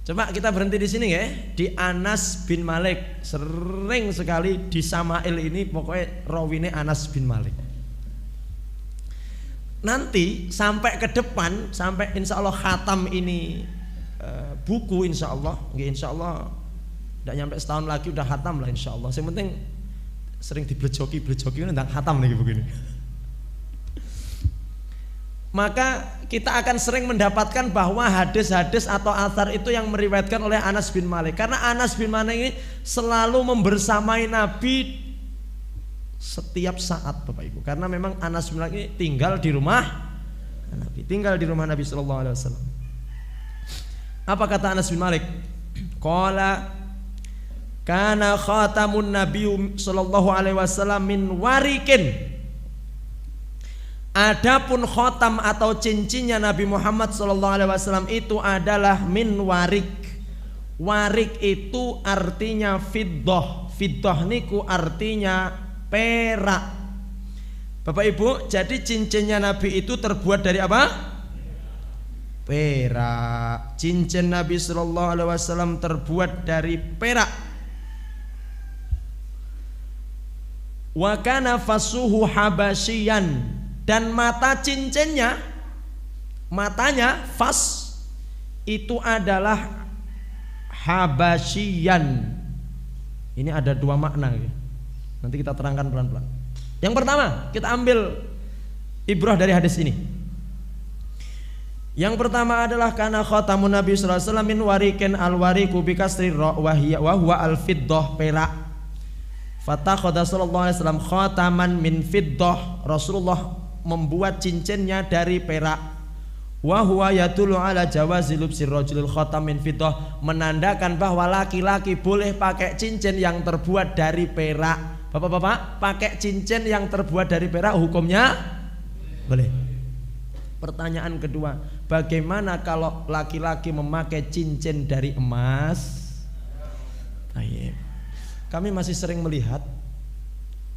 Coba kita berhenti di sini ya, di Anas bin Malik. Sering sekali di Sama'il ini pokoknya rawine Anas bin Malik. Nanti sampai ke depan, sampai insya Allah khatam ini buku insya Allah, tidak nyampe setahun lagi udah khatam lah insya Allah. Yang penting sering diblejoki ini tentang khatam lagi begini. Maka kita akan sering mendapatkan bahwa hadis-hadis atau athar itu yang meriwayatkan oleh Anas bin Malik. Karena Anas bin Malik ini selalu membersamai Nabi setiap saat, Bapak Ibu. Karena memang Anas bin Malik ini tinggal di rumah Nabi sallallahu alaihi wasallam. Apa kata Anas bin Malik? Qala kana khatamun Nabi sallallahu alaihi wasallam min warikin. Adapun khatam atau cincinnya Nabi Muhammad sallallahu alaihi wasallam itu adalah min warik. Warik itu artinya fiddah. Fiddah niku artinya perak. Bapak Ibu, jadi cincinnya Nabi itu terbuat dari apa? Perak. Cincin Nabi sallallahu alaihi wasallam terbuat dari perak. Wa kana fasuhu habasyian, dan mata cincinnya, matanya fas itu adalah habasyian. Ini ada dua makna ya. Nanti kita terangkan pelan-pelan. Yang pertama, kita ambil ibrah dari hadis ini. Yang pertama adalah kana khatamun Nabi sallallahu alaihi wasallam min warikin, al-wariku bi kasri ra wa huwa al-fiddah, perak. Fatakhadha sallallahu alaihi wasallam khataman min fiddah. Rasulullah membuat cincinnya dari perak. Wa huwa yadullu ala jawazi lubsi rajulil khatam min fiddah, menandakan bahwa laki-laki boleh pakai cincin yang terbuat dari perak. Bapak-bapak, pakai cincin yang terbuat dari perak hukumnya boleh. Pertanyaan kedua, bagaimana kalau laki-laki memakai cincin dari emas? Baik. Kami masih sering melihat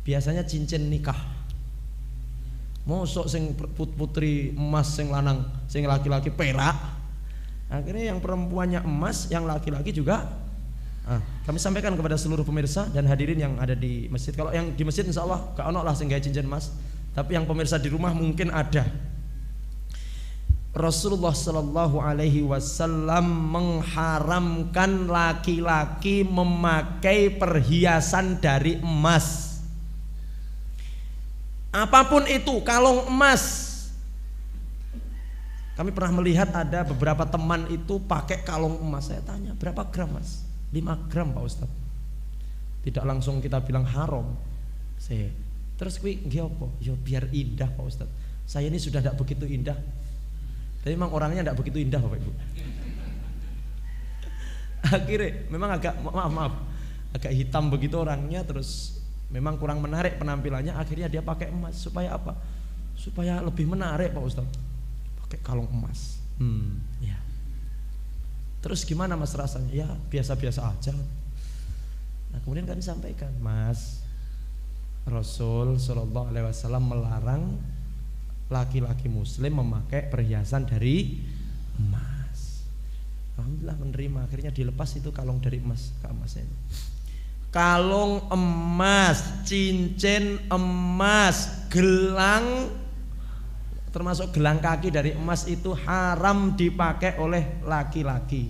biasanya cincin nikah. Mosok sing putri emas, sing lanang, sing laki-laki perak. Akhirnya yang perempuannya emas, yang laki-laki juga. Kami sampaikan kepada seluruh pemirsa dan hadirin yang ada di masjid. Kalau yang di masjid insya Allah gak ono lah sing gawe cincin emas. Tapi yang pemirsa di rumah mungkin ada. Rasulullah sallallahu alaihi wasallam mengharamkan laki-laki memakai perhiasan dari emas. Apapun itu, kalung emas. Kami pernah melihat ada beberapa teman itu pakai kalung emas. Saya tanya, berapa gram mas? 5 gram Pak Ustaz. Tidak langsung kita bilang haram. Terus kuwi nggih apa? Ya biar indah Pak Ustaz. Saya ini sudah tidak begitu indah. Tapi memang orangnya tidak begitu indah Bapak Ibu. Akhirnya memang agak maaf agak hitam begitu orangnya, terus memang kurang menarik penampilannya. Akhirnya dia pakai emas supaya apa? Supaya lebih menarik Pak Ustaz. Pakai kalung emas. Ya. Terus gimana mas rasanya? Ya biasa-biasa aja. Nah kemudian kami sampaikan, Mas, Rasul sallallahu alaihi wasallam melarang laki-laki muslim memakai perhiasan dari emas. Alhamdulillah menerima, akhirnya dilepas itu kalung dari emas ke emasnya. Kalung emas, cincin emas, gelang termasuk gelang kaki dari emas itu haram dipakai oleh laki-laki.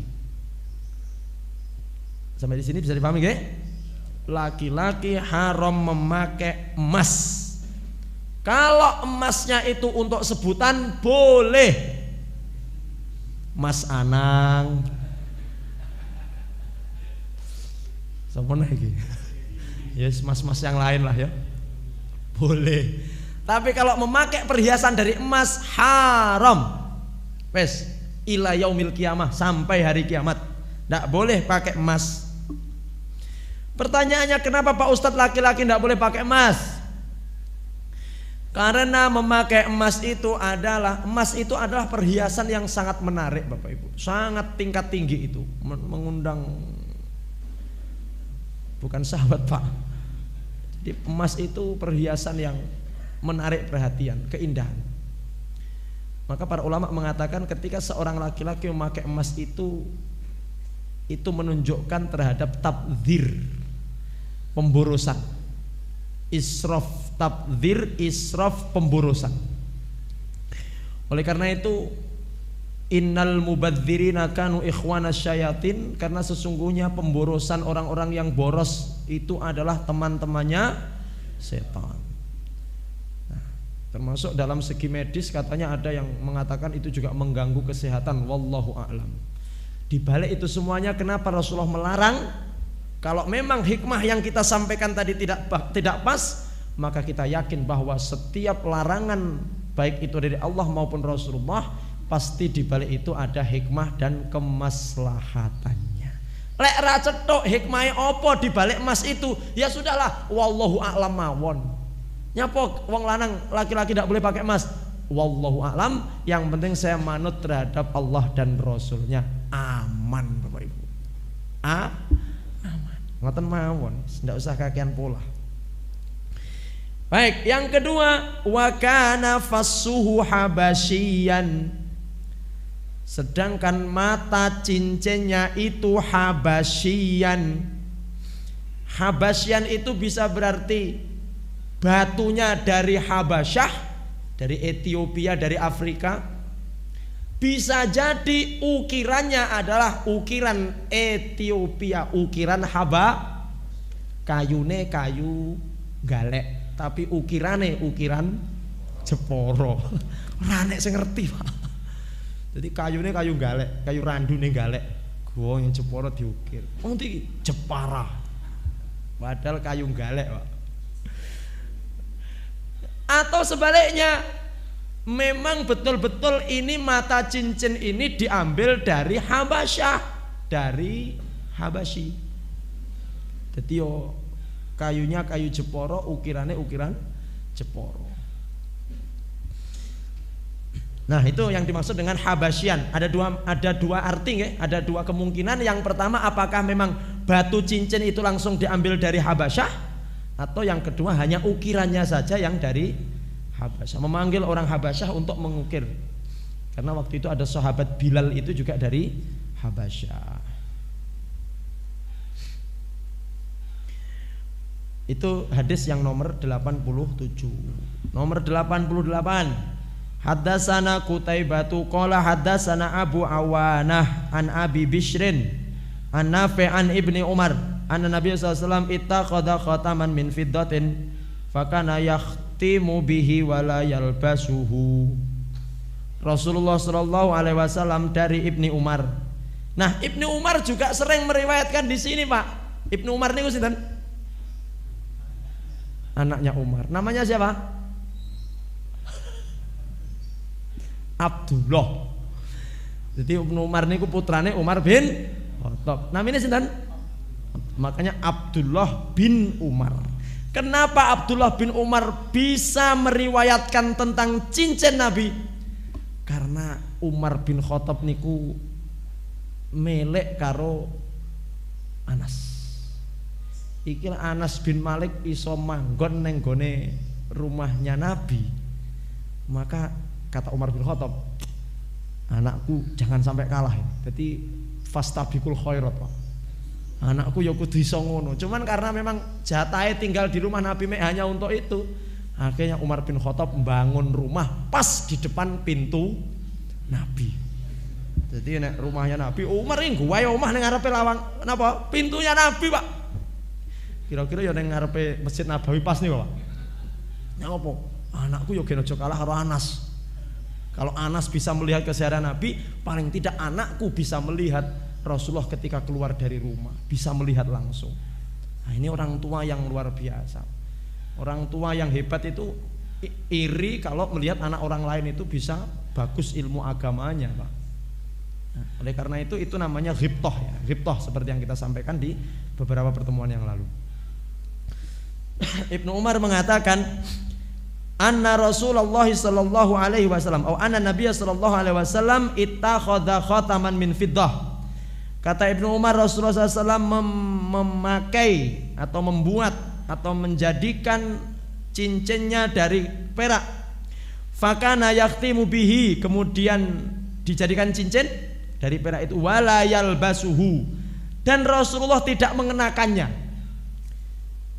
Sampai di sini bisa dipahami nggih? Laki-laki haram memakai emas. Kalau emasnya itu untuk sebutan boleh. Mas Anang. Sampun iki. Ya mas-mas yang lain lah ya. Boleh. Tapi kalau memakai perhiasan dari emas haram. Wes, ila yaumil kiamah, sampai hari kiamat. Tidak boleh pakai emas. Pertanyaannya, kenapa Pak Ustadz laki-laki tidak boleh pakai emas? Karena memakai emas itu adalah perhiasan yang sangat menarik Bapak Ibu. Sangat tingkat tinggi itu, mengundang bukan sahabat Pak. Jadi emas itu perhiasan yang menarik perhatian, keindahan. Maka para ulama mengatakan ketika seorang laki-laki memakai emas itu menunjukkan terhadap tabdzir, pemborosan. Israf, tabdzir, israf, pemborosan. Oleh karena itu innal mubadzirina kanu ikhwanas syayatin, karena sesungguhnya pemborosan orang-orang yang boros itu adalah teman-temannya setan. Termasuk dalam segi medis katanya ada yang mengatakan itu juga mengganggu kesehatan, wallahu a'lam. Di balik itu semuanya kenapa Rasulullah melarang? Kalau memang hikmah yang kita sampaikan tadi tidak pas, maka kita yakin bahwa setiap larangan baik itu dari Allah maupun Rasulullah pasti di balik itu ada hikmah dan kemaslahatannya. Lek ra cetok hikmahe apa di balik emas itu, ya sudahlah, wallahu a'lam mawon. Nyapa wong lanang laki-laki tidak boleh pakai emas? Wallahu a'lam. Yang penting saya manut terhadap Allah dan Rasulnya. Aman Bapak Ibu. Aman. Ngoten mawon, tidak usah kakean pola. Baik, yang kedua, wa kana fassuhu habasyian. Sedangkan mata cincinnya itu habasyian. Habasyian itu bisa berarti batunya dari Habasyah, dari Ethiopia, dari Afrika. Bisa jadi ukirannya adalah ukiran Ethiopia, ukiran kayune kayu galek, tapi ukirane ukiran Jepara. Ora nek sing ngerti, Pak. Jadi kayune kayu galek, kayu randune galek. Gua yang Jepara diukir. Wong iki Jepara. Padahal kayu galek, Pak. Atau sebaliknya, memang betul-betul ini mata cincin ini diambil dari Habasyah, dari Habasyi. Jadi yo kayunya kayu Jepara, ukirannya ukiran Jepara. Nah, itu yang dimaksud dengan Habasyian. Ada dua arti ya, ada dua kemungkinan. Yang pertama, apakah memang batu cincin itu langsung diambil dari Habasyah, atau yang kedua hanya ukirannya saja yang dari Habasyah. Memanggil orang Habasyah untuk mengukir. Karena waktu itu ada sahabat Bilal itu juga dari Habasyah. Itu hadis yang nomor 87. Nomor 88. Haddatsana Qutaibatu qala haddatsana Abu Awanah an Abi Bishrin an Nafi' an Ibni Umar anna Nabi sallallahu alaihi wasallam ittaqada khataman min fiddatin fakana yakhtimu bihi wa la yalbasuhu. Rasulullah sallallahu alaihi wasallam dari Ibni Umar. Nah, Ibni Umar juga sering meriwayatkan di sini, Pak. Ibni Umar niku sinten? Anaknya Umar. Namanya siapa? Abdullah. Jadi Ibnu Umar niku putrane Umar bin Khattab. Namanya sinten? Makanya Abdullah bin Umar. Kenapa Abdullah bin Umar bisa meriwayatkan tentang cincin Nabi? Karena Umar bin Khattab niku melek karo Anas. Iki Anas bin Malik iso manggon neng gone rumahnya Nabi. Maka kata Umar bin Khattab, anakku jangan sampai kalah. Jadi fastabiqul khairat, Pak. Anakku ya kudu iso ngono. Cuman karena memang jatahe tinggal di rumah Nabi hanya untuk itu. Akhirnya Umar bin Khattab membangun rumah pas di depan pintu Nabi. Jadi nek rumahnya Nabi, Umar ini gua omah ning ngarepe lawang napa? Pintunya Nabi, Pak. Kira-kira ya ning ngarepe Masjid Nabawi pas nih, Pak. Ya apa? Anakku yo gen aja kalah karo Anas. Kalau Anas bisa melihat keseharian Nabi, paling tidak anakku bisa melihat Rasulullah ketika keluar dari rumah, bisa melihat langsung. Nah, ini orang tua yang luar biasa. Orang tua yang hebat itu iri kalau melihat anak orang lain itu bisa bagus ilmu agamanya, Pak. Nah, oleh karena itu namanya ghibthah ya. Ghibthah seperti yang kita sampaikan di beberapa pertemuan yang lalu. Ibnu Umar mengatakan anna Rasulullah sallallahu alaihi wasallam atau anna Nabiy sallallahu alaihi wasallam ittakhadha khataman min fiddah. Kata Ibnu Umar, Rasulullah SAW memakai atau membuat atau menjadikan cincinnya dari perak. Fakana yakhtimu bihi, kemudian dijadikan cincin dari perak itu, wala yalbasuhu, dan Rasulullah tidak mengenakannya.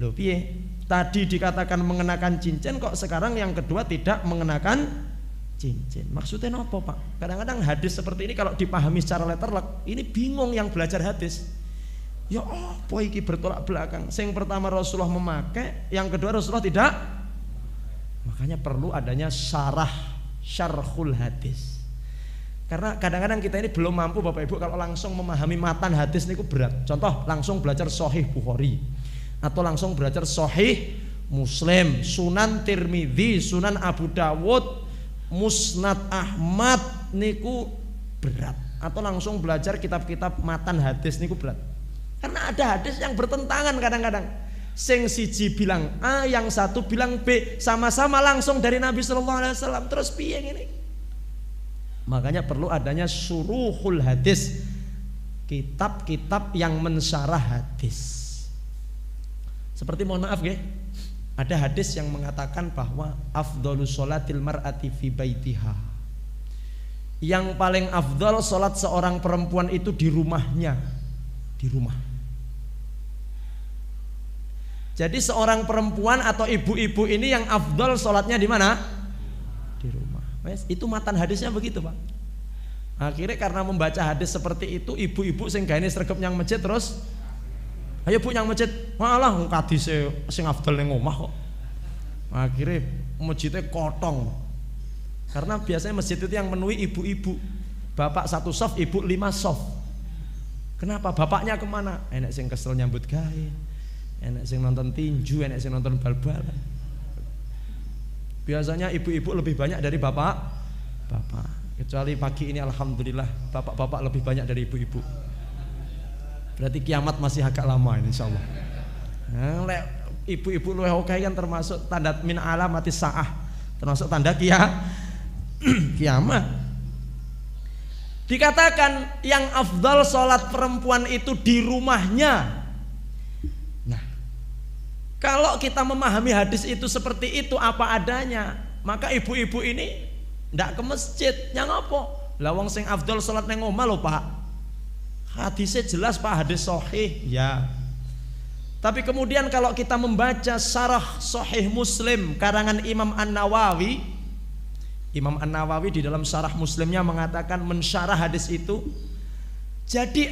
Loh piye? Tadi dikatakan mengenakan cincin, kok sekarang yang kedua tidak mengenakan cincin? Maksudnya apa, Pak? Kadang-kadang hadis seperti ini kalau dipahami secara letterlek, ini bingung yang belajar hadis. Ya apa iki bertolak belakang? Yang pertama Rasulullah memakai, yang kedua Rasulullah tidak. Makanya perlu adanya syarhul hadis. Karena kadang-kadang kita ini belum mampu, Bapak Ibu, kalau langsung memahami matan hadis niku berat. Contoh, langsung belajar Sahih Bukhari atau langsung belajar Sahih Muslim, Sunan Tirmidzi, Sunan Abu Dawud, Musnad Ahmad niku berat. Atau langsung belajar kitab-kitab matan hadis niku berat. Karena ada hadis yang bertentangan kadang-kadang. Sing siji bilang A, yang satu bilang B, sama-sama langsung dari Nabi sallallahu alaihi wasallam. Terus piye ngene? Makanya perlu adanya syuruhul hadis, kitab-kitab yang mensyarah hadis. Seperti mohon maaf ya, ada hadis yang mengatakan bahwa afdhalus sholatil mar'ati fi baitiha. Yang paling afdal sholat seorang perempuan itu di rumahnya, di rumah. Jadi seorang perempuan atau ibu-ibu ini yang afdal sholatnya di mana? Di rumah. Itu matan hadisnya begitu, Pak. Akhirnya karena membaca hadis seperti itu, ibu-ibu sing gaene sregep nyang masjid terus, ayo Bu nyang masjid, malah hadise sing afdal ning omah kok. Akhirnya masjidnya kotong. Karena biasanya masjid itu yang menuhi ibu-ibu. Bapak satu soft, ibu 5 soft. Kenapa? Bapaknya kemana? Enak sing kesel nyambut gawe, enak sing nonton tinju, enak sing nonton bal-balan. Biasanya ibu-ibu lebih banyak dari bapak. Kecuali pagi ini alhamdulillah bapak-bapak lebih banyak dari ibu-ibu. Berarti kiamat masih agak lama insyaallah. Nah, ibu-ibu luwih oke kan termasuk tanda min alamati saah, termasuk tanda kiamat. Dikatakan yang afdal sholat perempuan itu di rumahnya. Nah, kalau kita memahami hadis itu seperti itu apa adanya, maka ibu-ibu ini ndak ke masjid, nyang apa? Lah wong sing afdal sholat nang omah lho, Pak. Hadisnya jelas, Pak, hadis sahih ya. Tapi kemudian kalau kita membaca syarah Sahih Muslim karangan Imam An-Nawawi, Imam An-Nawawi di dalam syarah Muslimnya mengatakan mensyarah hadis itu. Jadi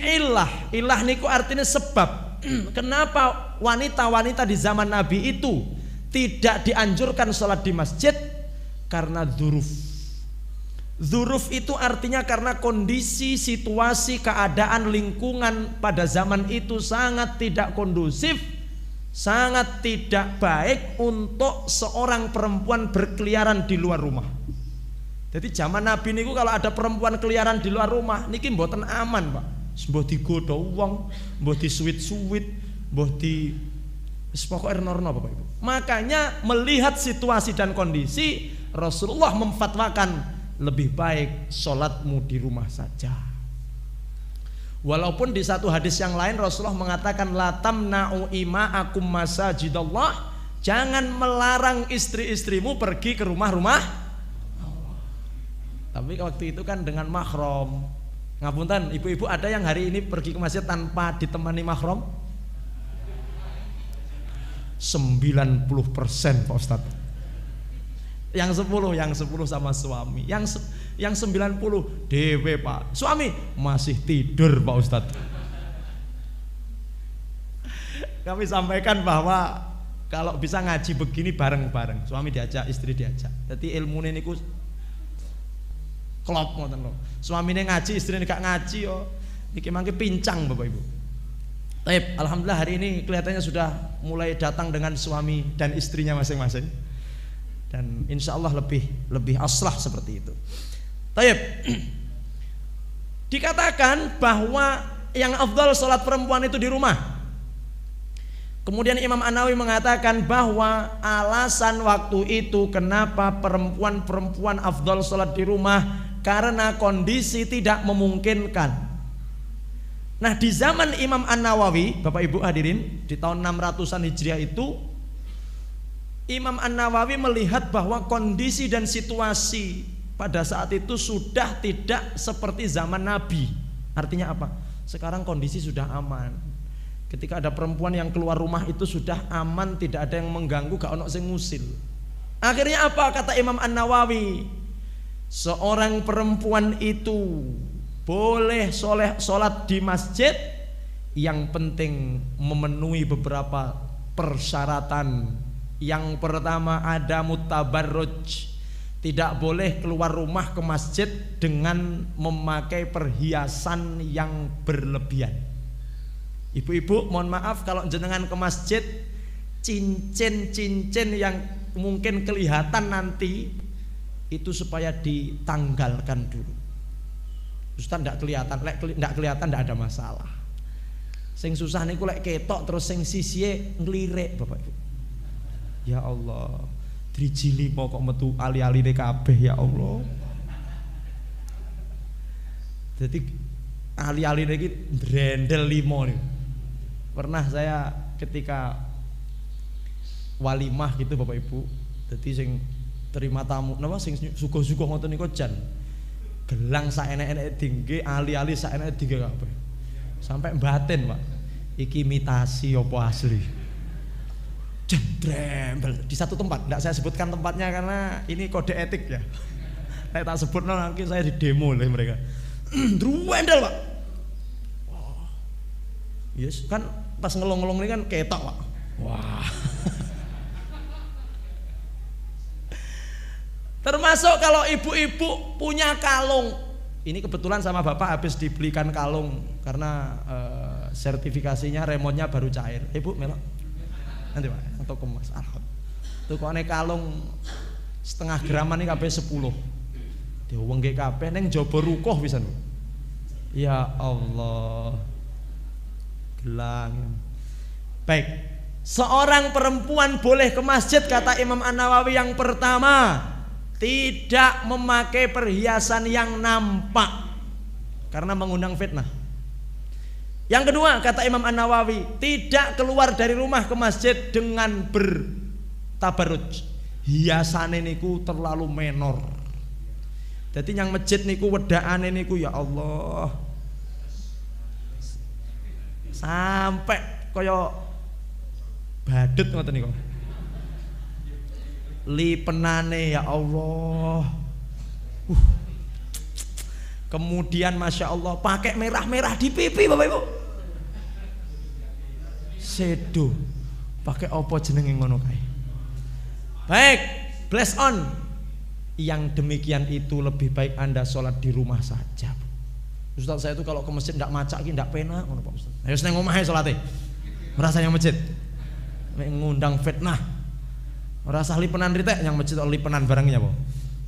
ilah niku artinya sebab kenapa wanita-wanita di zaman Nabi itu tidak dianjurkan sholat di masjid, karena dzuruf. Dzuruf itu artinya karena kondisi, situasi, keadaan, lingkungan pada zaman itu sangat tidak kondusif, sangat tidak baik untuk seorang perempuan berkeliaran di luar rumah. Jadi zaman Nabi niku kalau ada perempuan keliaran di luar rumah niki mboten aman, Pak. Mbah digodha wong, mbah disuwit-suwit, mbah di wis pokoke erno-erno, Bapak Ibu. Makanya melihat situasi dan kondisi, Rasulullah memfatwakan lebih baik sholatmu di rumah saja. Walaupun di satu hadis yang lain Rasulullah mengatakan la tamna'u ima'akum masajidallah, jangan melarang istri-istrimu pergi ke rumah-rumah Allah. Tapi waktu itu kan dengan mahram. Ngapunten, ibu-ibu ada yang hari ini pergi ke masjid tanpa ditemani mahram? 90% Pak Ustadz. Yang 10 sama suami. Yang 90 dewe Pak. Suami masih tidur Pak Ustadz. Kami sampaikan bahwa kalau bisa ngaji begini bareng-bareng, suami diajak, istri diajak. Jadi ilmu ini ku klop ngoten lho. Suamine ngaji, istrine gak ngaji yo. Iki mangke pincang Bapak Ibu. Baik, alhamdulillah hari ini kelihatannya sudah mulai datang dengan suami dan istrinya masing-masing. Dan insya Allah lebih aslah seperti itu. Baik. Dikatakan bahwa yang afdal sholat perempuan itu di rumah. Kemudian Imam An-Nawawi mengatakan bahwa alasan waktu itu kenapa perempuan afdal sholat di rumah karena kondisi tidak memungkinkan. Nah, di zaman Imam An-Nawawi, Bapak Ibu hadirin, di tahun 600-an Hijriah itu Imam An-Nawawi melihat bahwa kondisi dan situasi pada saat itu sudah tidak seperti zaman Nabi. Artinya apa? Sekarang kondisi sudah aman. Ketika ada perempuan yang keluar rumah itu sudah aman, tidak ada yang mengganggu, gak ono sing ngusil. Akhirnya apa kata Imam An-Nawawi? Seorang perempuan itu boleh sholat di masjid, yang penting memenuhi beberapa persyaratan. Yang pertama ada mutabarruj, tidak boleh keluar rumah ke masjid dengan memakai perhiasan yang berlebihan. Ibu-ibu mohon maaf kalau jenengan ke masjid, cincin-cincin yang mungkin kelihatan nanti itu supaya ditanggalkan dulu. Ustaz ndak kelihatan, lek ndak kelihatan ndak ada masalah. Sing susah niku lek ketok terus sing sisihe nglirik Bapak Ibu. Ya Allah, driji 5 kok metu ali-aline kabeh ya Allah. Jadi ali-aline iki brendel 5 nih. Pernah saya ketika walimah gitu Bapak Ibu, jadi sing terima tamu napa sing suguh-suguh ngoten niku jan gelang saenek-enek dingge, ali-ali saenek dingge kabeh. Sampai batin, Pak. Iki imitasi apa asli? Jembrembel di satu tempat. Enggak saya sebutkan tempatnya karena ini kode etik ya. Saya tak sebut nanti saya di demo oleh mereka. Druwendel, Pak. Wah. Yes, kan pas ngelong-ngelong ini kan ketok, Pak. Wah. Termasuk kalau ibu-ibu punya kalung. Ini kebetulan sama bapak habis dibelikan kalung karena sertifikasinya remote-nya baru cair. Ibu melok. Nanti Pak, atau kemas. Alhamdulillah. Tuh kok ane kalung setengah graman ini kabeh 10. Diwengke kabeh ning jaba rukuh pisan. Ya Allah. Gelang. Baik. Seorang perempuan boleh ke masjid kata Imam An-Nawawi yang pertama, tidak memakai perhiasan yang nampak karena mengundang fitnah. Yang kedua kata Imam An-Nawawi, tidak keluar dari rumah ke masjid dengan bertabarruj. Hiasane niku terlalu menor. Jadi yang masjid niku wedakane niku ya Allah sampai kaya badut ngoten niku. Lipenane ya Allah. Kemudian Masya Allah pakai merah-merah di pipi Bapak Ibu. Sedo. Pakai apa jenenge ngono kae. Baik, bless on. Yang demikian itu lebih baik Anda sholat di rumah saja. Ustaz saya itu kalau ke masjid ndak macak iki ndak penak ngono Pak Ustaz. Ayo nang omahe salate. Merasa yang masjid. Nek ngundang fitnah. Merasa lipenan ritek yang masjid lipenan barangnya po.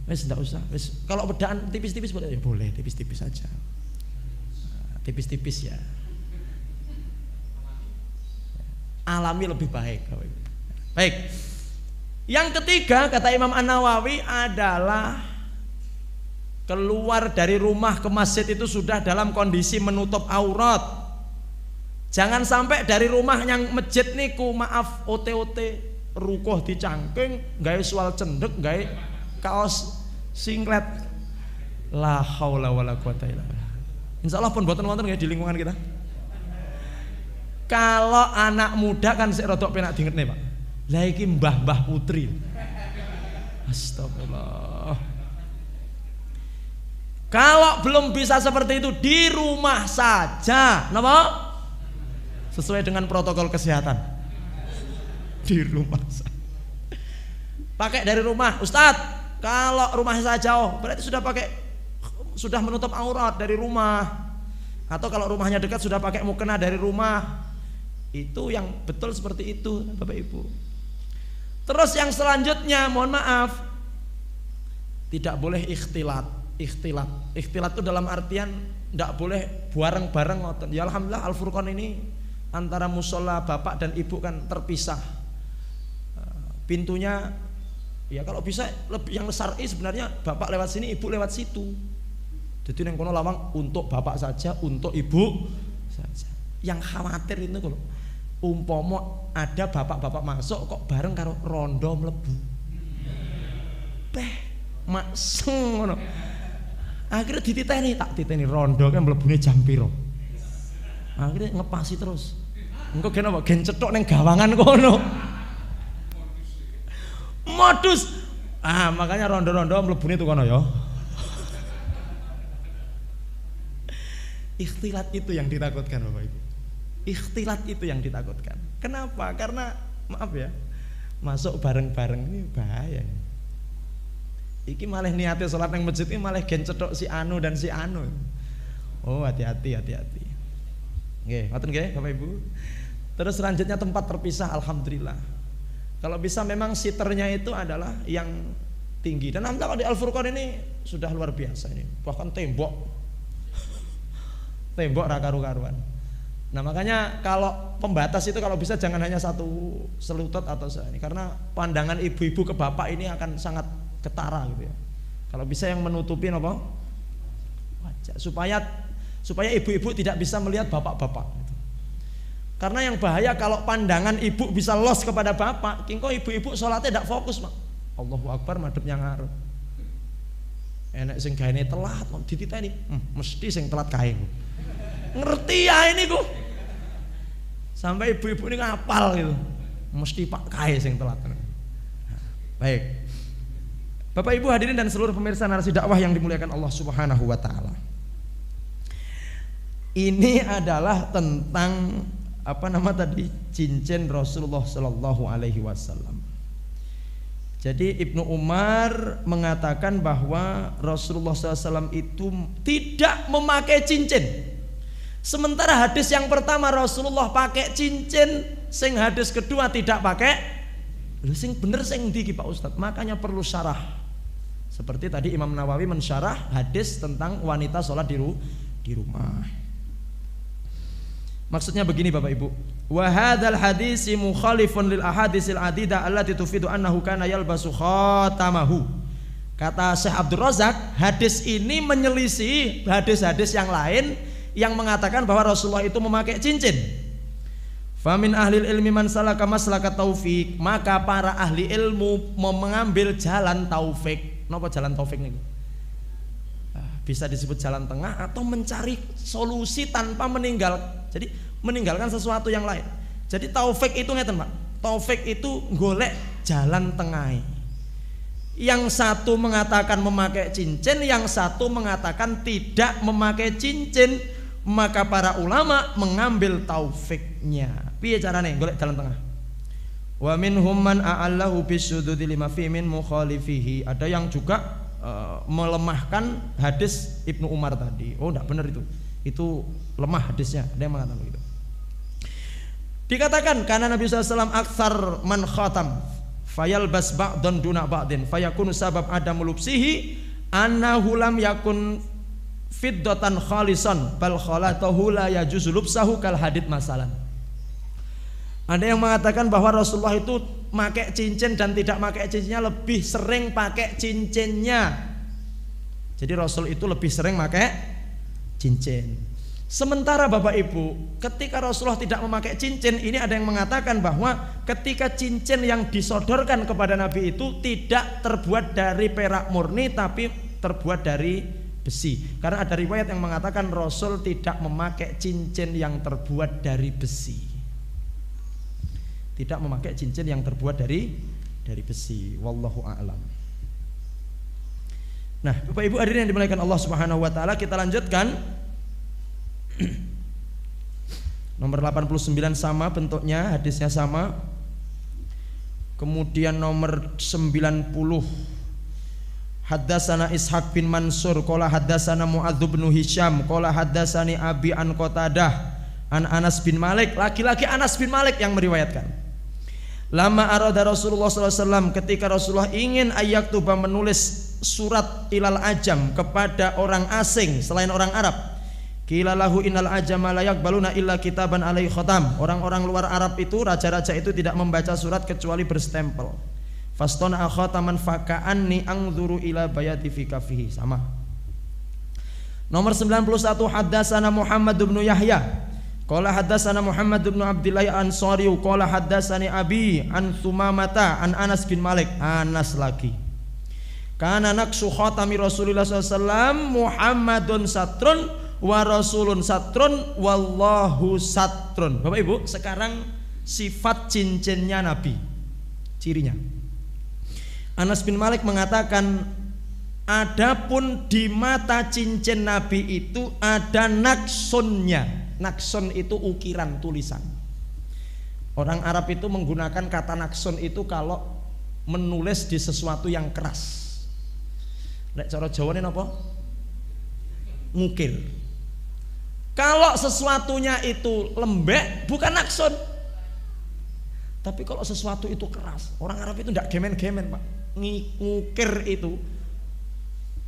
Wis ndak usah. Wis kalau bedaan tipis-tipis boleh ya boleh, tipis-tipis saja. Tipis-tipis ya. Alami lebih baik. Baik. Yang ketiga kata Imam An-Nawawi adalah keluar dari rumah ke masjid itu sudah dalam kondisi menutup aurat. Jangan sampai dari rumah yang masjid niku maaf OT-OT rukuh dicangking, gawe sual cendek, gawe kaos singlet. La haula wala quwata illa billah. Insya Allah pun boten wonten nggih di lingkungan kita. Kalau anak muda kan sik rodok penak dingetne, Pak. Lah iki mbah-mbah putri. Astagfirullah. Kalau belum bisa seperti itu di rumah saja, napa? Sesuai dengan protokol kesehatan. Di rumah saja. Pakai dari rumah, Ustadz. Kalau rumahnya saya jauh, berarti sudah menutup aurat dari rumah. Atau kalau rumahnya dekat sudah pakai mukena dari rumah. Itu yang betul seperti itu, Bapak Ibu. Terus yang selanjutnya, mohon maaf, tidak boleh ikhtilat. Ikhtilat itu dalam artian tidak boleh bareng-bareng ngoten. Ya alhamdulillah Al-Furqan ini antara musola bapak dan ibu kan terpisah. Pintunya ya kalau bisa lebih yang syar'i sebenarnya bapak lewat sini, ibu lewat situ. Jadi yang kono lawang untuk bapak saja, untuk ibu saja. Yang khawatir itu kalau umpomo ada bapak-bapak masuk kok bareng karo rondo mlebu. Makseng ngono. Akhirnya dititeni, tak titeni rondo kan mlebune jam piro. Akhirnya ngepasi terus. Engko gen apa? Gen cetok ning gawangan kono. Modus. Makanya rondo-rondo mlebune tuh kono ya. Ikhtilat itu yang ditakutkan Bapak Ibu. Ikhtilat itu yang ditakutkan. Kenapa? Karena maaf ya, masuk bareng-bareng ini bahaya. Iki malah niatnya sholat nang masjid ini malah gen cetok si anu dan si anu. Oh hati-hati. Nggih, ngoten nggih Bapak Ibu. Terus selanjutnya tempat terpisah, alhamdulillah. Kalau bisa memang siternya itu adalah yang tinggi. Dan alhamdulillah di Al-Furqan ini sudah luar biasa ini. Bahkan tembok karu-karuan. Nah makanya kalau pembatas itu kalau bisa jangan hanya satu selutut atau ini, karena pandangan ibu-ibu ke bapak ini akan sangat ketara gitu ya. Kalau bisa yang menutupi apa? Wajah, supaya ibu-ibu tidak bisa melihat bapak-bapak gitu. Karena yang bahaya kalau pandangan ibu bisa los kepada bapak, kingko ibu-ibu sholatnya tidak fokus, Pak. Allahu Akbar madhepnya ngarep. Enek sing gaene telat dititeni, mesti sing telat kae. Ngerti ya ini ku. Sampai ibu-ibu ini ngapal gitu. Mesti Pak kae sing telat. Baik. Bapak Ibu hadirin dan seluruh pemirsa narasi dakwah yang dimuliakan Allah Subhanahu wa taala. Ini adalah tentang cincin Rasulullah sallallahu alaihi wasallam. Jadi Ibnu Umar mengatakan bahwa Rasulullah SAW itu tidak memakai cincin. Sementara hadis yang pertama Rasulullah pakai cincin, sing hadis kedua tidak pakai. Sing bener sing ndi Pak Ustadz? Makanya perlu syarah. Seperti tadi Imam Nawawi mensyarah hadis tentang wanita sholat di rumah. Maksudnya begini Bapak Ibu. Wa hadzal hadisi mukhalifun lil ahadisil adidah allati tufidu annahu kana yalbasu khatamahu. Kata Syekh Abdul Razak, hadis ini menyelisih hadis-hadis yang lain yang mengatakan bahwa Rasulullah itu memakai cincin. Famin ahlil ilmi man salaka maslaka taufik, maka para ahli ilmu mengambil jalan taufik. Napa jalan taufik niku? Bisa disebut jalan tengah atau mencari solusi tanpa meninggalkan sesuatu yang lain. Jadi taufik itu ngeten, Pak. Taufik itu golek jalan tengah. Yang satu mengatakan memakai cincin, yang satu mengatakan tidak memakai cincin. Maka para ulama mengambil taufiknya. Piye carane golek jalan tengah? Wa minhum man a'allahu bisyududi lima fi min mukhalifihi. Ada yang juga melemahkan hadis Ibnu Umar tadi. Oh enggak benar itu. Itu lemah hadisnya. Ada yang mengatakan begitu. Dikatakan karena Nabi SAW aktsar man khatam fayalbas ba'dan duna ba'din fayakunu sabab adamul lubsihi annahu lam yakun fiddatan khalisan bal khalatahu la yajuzu lubsahu kal hadid masalan. Ada yang mengatakan bahwa Rasulullah itu pakai cincin dan tidak pakai cincinnya lebih sering pakai cincinnya. Jadi Rasul itu lebih sering pakai cincin. Sementara Bapak Ibu, ketika Rasulullah tidak memakai cincin, ini ada yang mengatakan bahwa ketika cincin yang disodorkan kepada Nabi itu tidak terbuat dari perak murni tapi terbuat dari besi. Karena ada riwayat yang mengatakan Rasul tidak memakai cincin yang terbuat dari besi. Tidak memakai cincin yang terbuat dari besi. Wallahu a'lam. Nah, Bapak Ibu hadirin yang dimuliakan Allah Subhanahu wa taala, kita lanjutkan. Nomor 89 sama bentuknya, hadisnya sama. Kemudian nomor 90, Haddatsana Ishaq bin Mansur qala haddatsana Muadz bin Hisham qala haddatsani Abi an Qatadah an Anas bin Malik. Laki-laki Anas bin Malik yang meriwayatkan. Lama arada Rasulullah SAW, ketika Rasulullah ingin ayyaktuba menulis surat ilal ajam kepada orang asing selain orang Arab. Qila lahu innal ajama la yaqbaluna illa kitaban alaihi khatam. Orang-orang luar Arab itu, raja-raja itu tidak membaca surat kecuali berstempel. Fastana khataman faka'anni anzuru ila bayati fi kafihi. Sama. Nomor 91, haddatsana Muhammad bin Yahya qala haddatsana Muhammad bin Abdillah Ansari qala haddatsani Abi an Sumamata an Anas bin Malik. Anas lagi. Kana naqsu khatami Rasulullah SAW Muhammadun satrun wa rasulun satrun wallahu satrun. Bapak Ibu, sekarang sifat cincinnya Nabi, cirinya. Anas bin Malik mengatakan, adapun di mata cincin Nabi itu ada naksunnya. Naksun itu ukiran, tulisan. Orang Arab itu menggunakan kata naksun itu kalau menulis di sesuatu yang keras. Nek cara Jawane napa? Ngukir. Kalau sesuatunya itu lembek bukan naksun. Tapi kalau sesuatu itu keras, orang Arab itu tidak gemen-gemen, Pak. Ngukir itu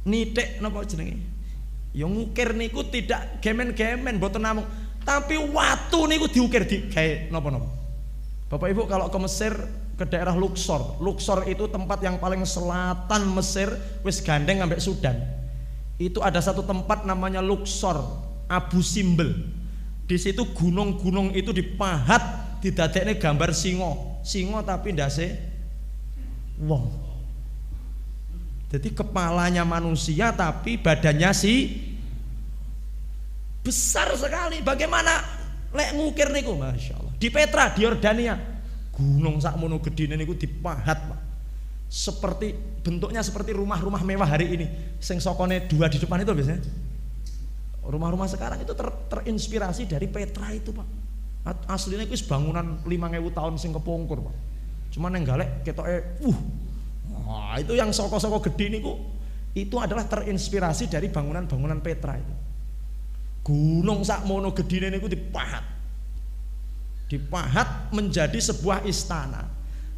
nitik napa jenenge? Ya ngukir niku tidak gemen-gemen, mboten namung. Tapi watu niku diukir di gawe napa-napa. Bapak Ibu kalau ke Mesir, ke daerah Luxor. Luxor itu tempat yang paling selatan Mesir, wis gandeng sampai Sudan. Itu ada satu tempat namanya Luxor, Abu Simbel. Di situ gunung-gunung itu dipahat, didadekne gambar singo. Singo tapi ndase wong. Jadi kepalanya manusia tapi badannya besar sekali. Bagaimana lek ngukir niku? Masya Allah. Di Petra, di Yordania, gunung sakmono gedine niku dipahat, Pak. Seperti bentuknya seperti rumah-rumah mewah hari ini. Sing sokone 2 di depan itu biasanya. Rumah-rumah sekarang itu terinspirasi dari Petra itu, Pak. Aslinya itu bangunan 5.000 tahun sing kepungkur, Pak. Cuman yang galek ketoke wah, itu yang soko-soko gede niku itu adalah terinspirasi dari bangunan-bangunan Petra itu. Gunung sakmono gedine niku dipahat menjadi sebuah istana.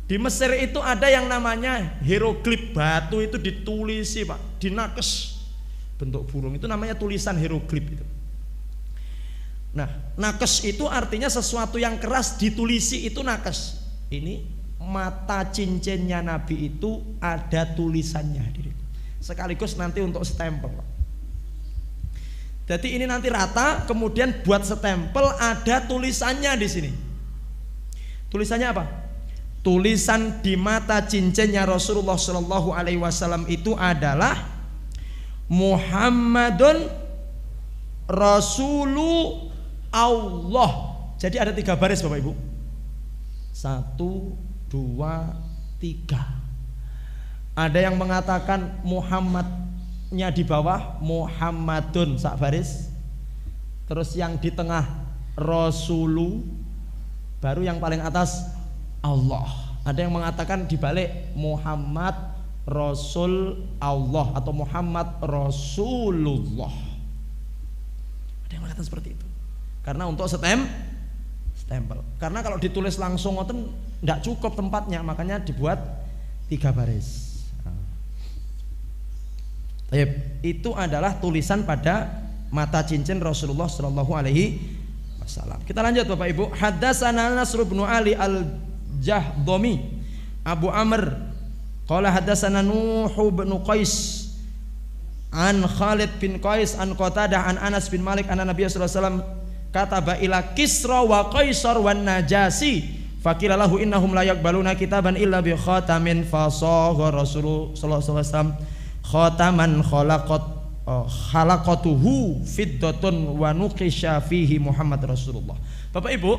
Di Mesir itu ada yang namanya hieroglif, batu itu ditulisi, Pak, dinakes bentuk burung, itu namanya tulisan hieroglif itu. Nah, nakes itu artinya sesuatu yang keras ditulisi, itu nakes. Ini mata cincinnya Nabi itu ada tulisannya, sekaligus nanti untuk stempel, Pak. Jadi ini nanti rata, kemudian buat stempel, ada tulisannya di sini. Tulisannya apa? Tulisan di mata cincinnya Rasulullah Shallallahu Alaihi Wasallam itu adalah Muhammadun Rasulu Allah. Jadi ada 3 baris, Bapak Ibu. 1, 2, 3. Ada yang mengatakan Muhammadnya di bawah, Muhammadun sak baris. Terus yang di tengah Rasulu, baru yang paling atas Allah. Ada yang mengatakan dibalik, Muhammad Rasul Allah atau Muhammad Rasulullah. Ada yang mengatakan seperti itu. Karena untuk stempel. Karena kalau ditulis langsung ngoten tidak cukup tempatnya, makanya dibuat 3 baris. Itu adalah tulisan pada mata cincin Rasulullah Shallallahu Alaihi Wasallam. Kita lanjut, Bapak Ibu. Haddatsana Nasr bin Ali al-Jahdami Abu Amr qala haddatsana Nuh bin Qais an Khalid bin Qais an Qatadah an Anas bin Malik anna Nabi sallallahu alaihi wasallam kataba ila Kisra wa Qaisar wan Najasi faqila lahu innahum la yaqbaluna kitaban illa bi khatamin fasagha Rasulullah sallallahu alaihi wasallam khataman khalaqat khalaqatuhu fiddatun wa nuqisha fihi Muhammad Rasulullah. Bapak Ibu,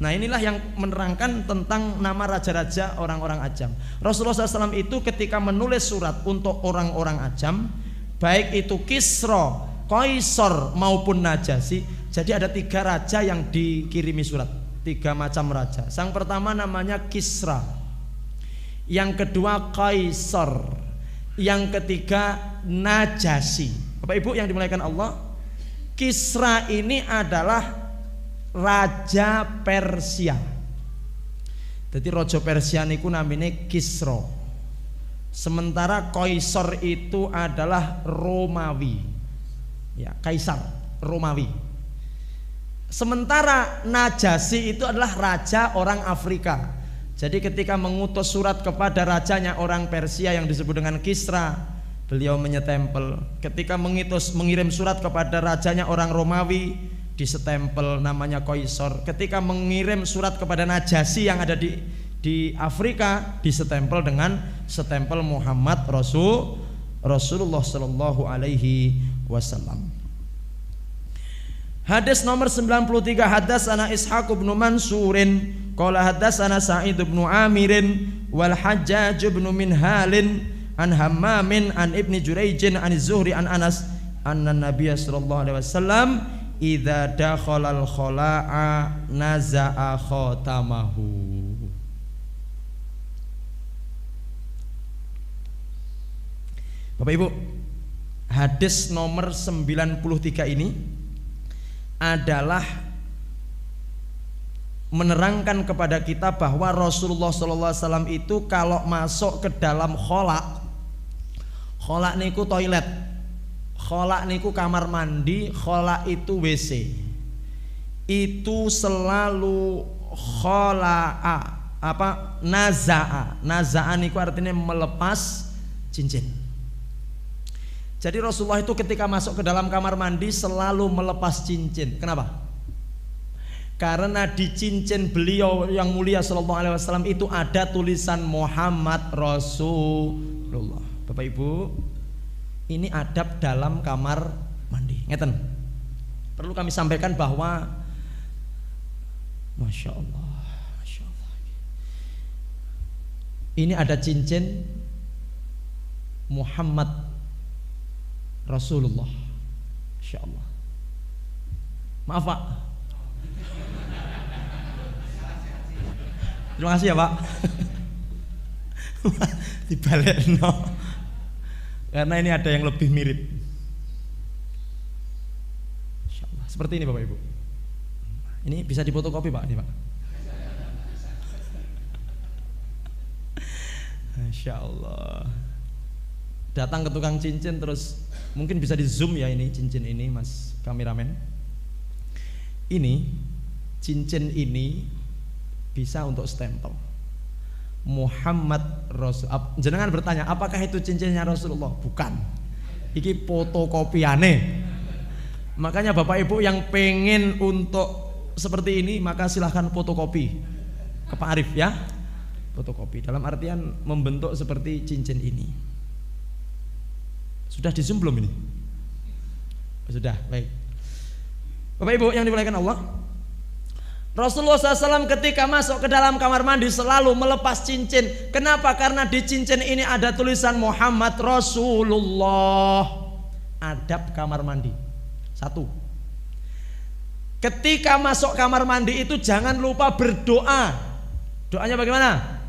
nah inilah yang menerangkan tentang nama raja-raja orang-orang Ajam. Rasulullah SAW itu ketika menulis surat untuk orang-orang Ajam, baik itu Kisra, Kaisar maupun Najasyi, jadi ada 3 raja yang dikirimi surat, 3 macam raja. Yang pertama namanya Kisra, yang kedua Kaisar, yang ketiga Najasyi. Bapak Ibu yang dimuliakan Allah, Kisra ini adalah raja Persia. Jadi raja Persia niku namine Kisra. Sementara Kaisar itu adalah Romawi. Ya, kaisar Romawi. Sementara Najasyi itu adalah raja orang Afrika. Jadi ketika mengutus surat kepada rajanya orang Persia yang disebut dengan Kisra, beliau menyetempel. Ketika mengirim surat kepada rajanya orang Romawi, disetempel namanya Kaisar. Ketika mengirim surat kepada Najasyi yang ada di Afrika, disetempel dengan setempel Muhammad Rasulullah Sallallahu Alaihi Wasallam. Hadis nomor 93, hadatsana Ishaq bin Mansurin qala hadatsana Sa'id bin Amirin wal Hajjaj bin Minhalin an Hammamin an Ibni Jurayjin an Zuhri an Anas anna Nabiy sallallahu alaihi wasallam idza dakhalal khala'a naza'a khatamahu. Bapak Ibu, hadis nomor 93 ini adalah menerangkan kepada kita bahwa Rasulullah SAW itu kalau masuk ke dalam khala niku toilet, khala niku kamar mandi, khala itu WC, itu selalu naza'a niku artinya melepas cincin. Jadi Rasulullah itu ketika masuk ke dalam kamar mandi selalu melepas cincin. Kenapa? Karena di cincin beliau yang mulia sallallahu alaihi wasallam itu ada tulisan Muhammad Rasulullah. Bapak Ibu, ini adab dalam kamar mandi. Ngeten. Perlu kami sampaikan bahwa Masya Allah, ini ada cincin Muhammad Rasulullah. Insya Allah. Maaf Pak. Terima kasih ya Pak. Dibalik no. Karena ini ada yang lebih mirip. Insya Allah. Seperti ini Bapak Ibu. Ini bisa difotokopi Pak, ini Pak. Insya Allah. Datang ke tukang cincin terus mungkin bisa di zoom ya ini cincin ini Mas kameramen. Ini cincin ini bisa untuk stempel Muhammad Rasul. Jenengan bertanya apakah itu cincinnya Rasulullah? Bukan. Iki fotokopiane. Makanya Bapak Ibu yang pengen untuk seperti ini maka silahkan fotokopi ke Pak Arif ya. Fotokopi dalam artian membentuk seperti cincin ini. Sudah di zoom belum ini? Sudah, baik. Bapak Ibu yang dimuliakan Allah, Rasulullah SAW ketika masuk ke dalam kamar mandi selalu melepas cincin. Kenapa? Karena di cincin ini ada tulisan Muhammad Rasulullah. Adab kamar mandi. 1. Ketika masuk kamar mandi itu jangan lupa berdoa. Doanya bagaimana?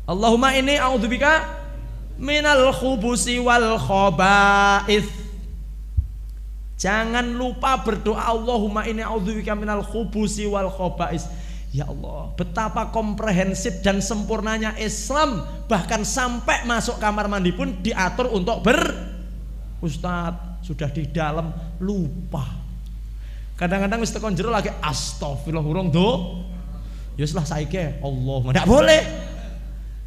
Allahumma inni a'udzubika minal khubusi wal khaba'ith. Jangan lupa berdoa Allahumma inni a'udzubika minal khubusi wal khaba'ith. Ya Allah, betapa komprehensif dan sempurnanya Islam. Bahkan sampai masuk kamar mandi pun diatur untuk Ustadz, sudah di dalam lupa. Kadang-kadang wis tekan jero lagi astagfirullah do. Ya wis lah saiki Allahumma ndak boleh.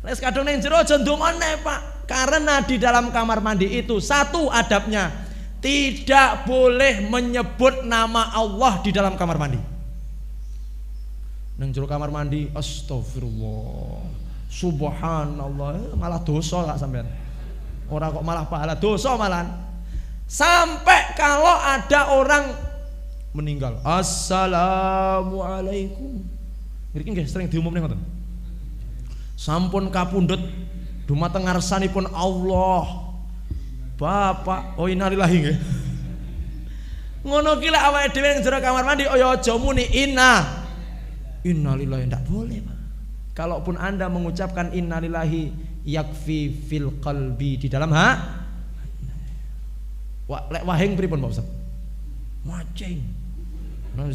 Wis kadung ning jero aja ndongone Pak. Karena di dalam kamar mandi itu 1 adabnya tidak boleh menyebut nama Allah di dalam kamar mandi. Nang jero kamar mandi astagfirullah, subhanallah, malah dosa gak sampean. Ora kok malah pahala, dosa malahan. Sampai kalau ada orang meninggal, assalamualaikum. Ngriki nggih sering diumumne ngoten. Sampun kapundhut dumateng ngarsanipun Allah. Bapak, oh innalillahi nggih. Ngono ki lek awake dhewe ning jero kamar mandi aja muni innalillahi, ndak boleh, Pak. Kalaupun Anda mengucapkan innalillahi yakfi fil qalbi di dalam lek wahing pripun Pak Ustaz? Macing.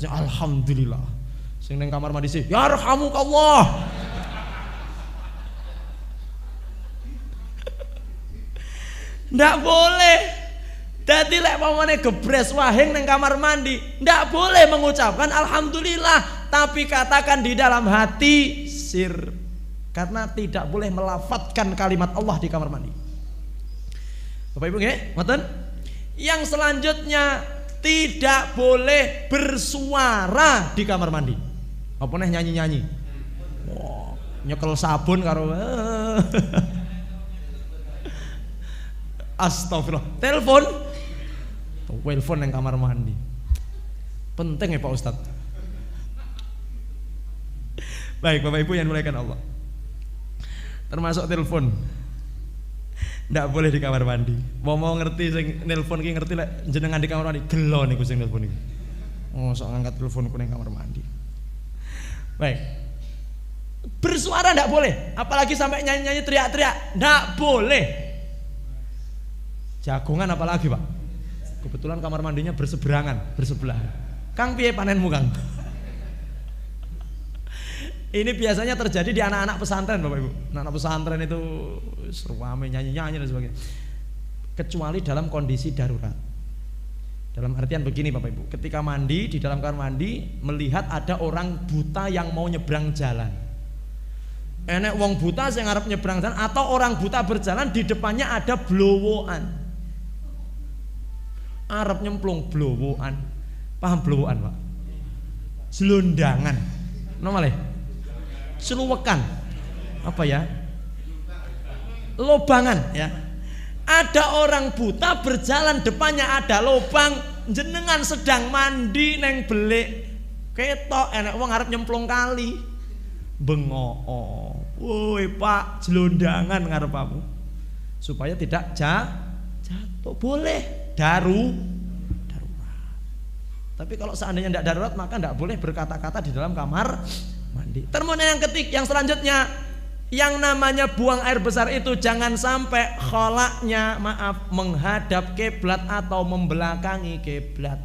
Alhamdulillah. Sing ning kamar mandi sih, yarhamukallah. Ndak boleh. Dadi lek pamane gebres wahing ning kamar mandi, ndak boleh mengucapkan alhamdulillah, tapi katakan di dalam hati sir. Karena tidak boleh melafatkan kalimat Allah di kamar mandi. Bapak Ibu nggih, ngoten? Yang selanjutnya tidak boleh bersuara di kamar mandi. Apa neh nyanyi-nyanyi? Wah, nyekel sabun karo astagfirullah. Telepon yang kamar mandi. Penting ya Pak Ustadz. Baik Bapak Ibu yang dimuliakan Allah. Termasuk telepon. Ndak boleh di kamar mandi. Mau ngerti sing nelpon ki ngerti lek jenengan di kamar mandi gelo niku sing nelpon iki. Oh, sok ngangkat teleponku ning kamar mandi. Baik. Bersuara ndak boleh, apalagi sampai nyanyi-nyanyi teriak-teriak, ndak boleh. Jagongan apalagi Pak. Kebetulan kamar mandinya bersebelahan. Kang piye panenmu Kang? Ini biasanya terjadi di anak-anak pesantren Bapak Ibu. Anak pesantren itu rame nyanyi-nyanyi dan sebagainya. Kecuali dalam kondisi darurat. Dalam artian begini Bapak Ibu, ketika mandi di dalam kamar mandi melihat ada orang buta yang mau nyebrang jalan. Enek wong buta sing ngarep nyebrang jalan atau orang buta berjalan di depannya ada blowokan. Arep nyemplung blowokan. Paham blowokan, Pak? Selundangan. Nomale? Seluwekan. Apa ya? Lobangan ya. Ada orang buta berjalan depannya ada lubang, jenengan sedang mandi neng belik. Ketok enek wong arep nyemplung kali. Bengok. Woi Pak, jelondangan ngarepamu. Supaya tidak jatuh. Boleh darurat. Tapi kalau seandainya tidak darurat maka tidak boleh berkata-kata di dalam kamar mandi. Terus yang selanjutnya, yang namanya buang air besar itu jangan sampai kholaknya menghadap kiblat atau membelakangi kiblat.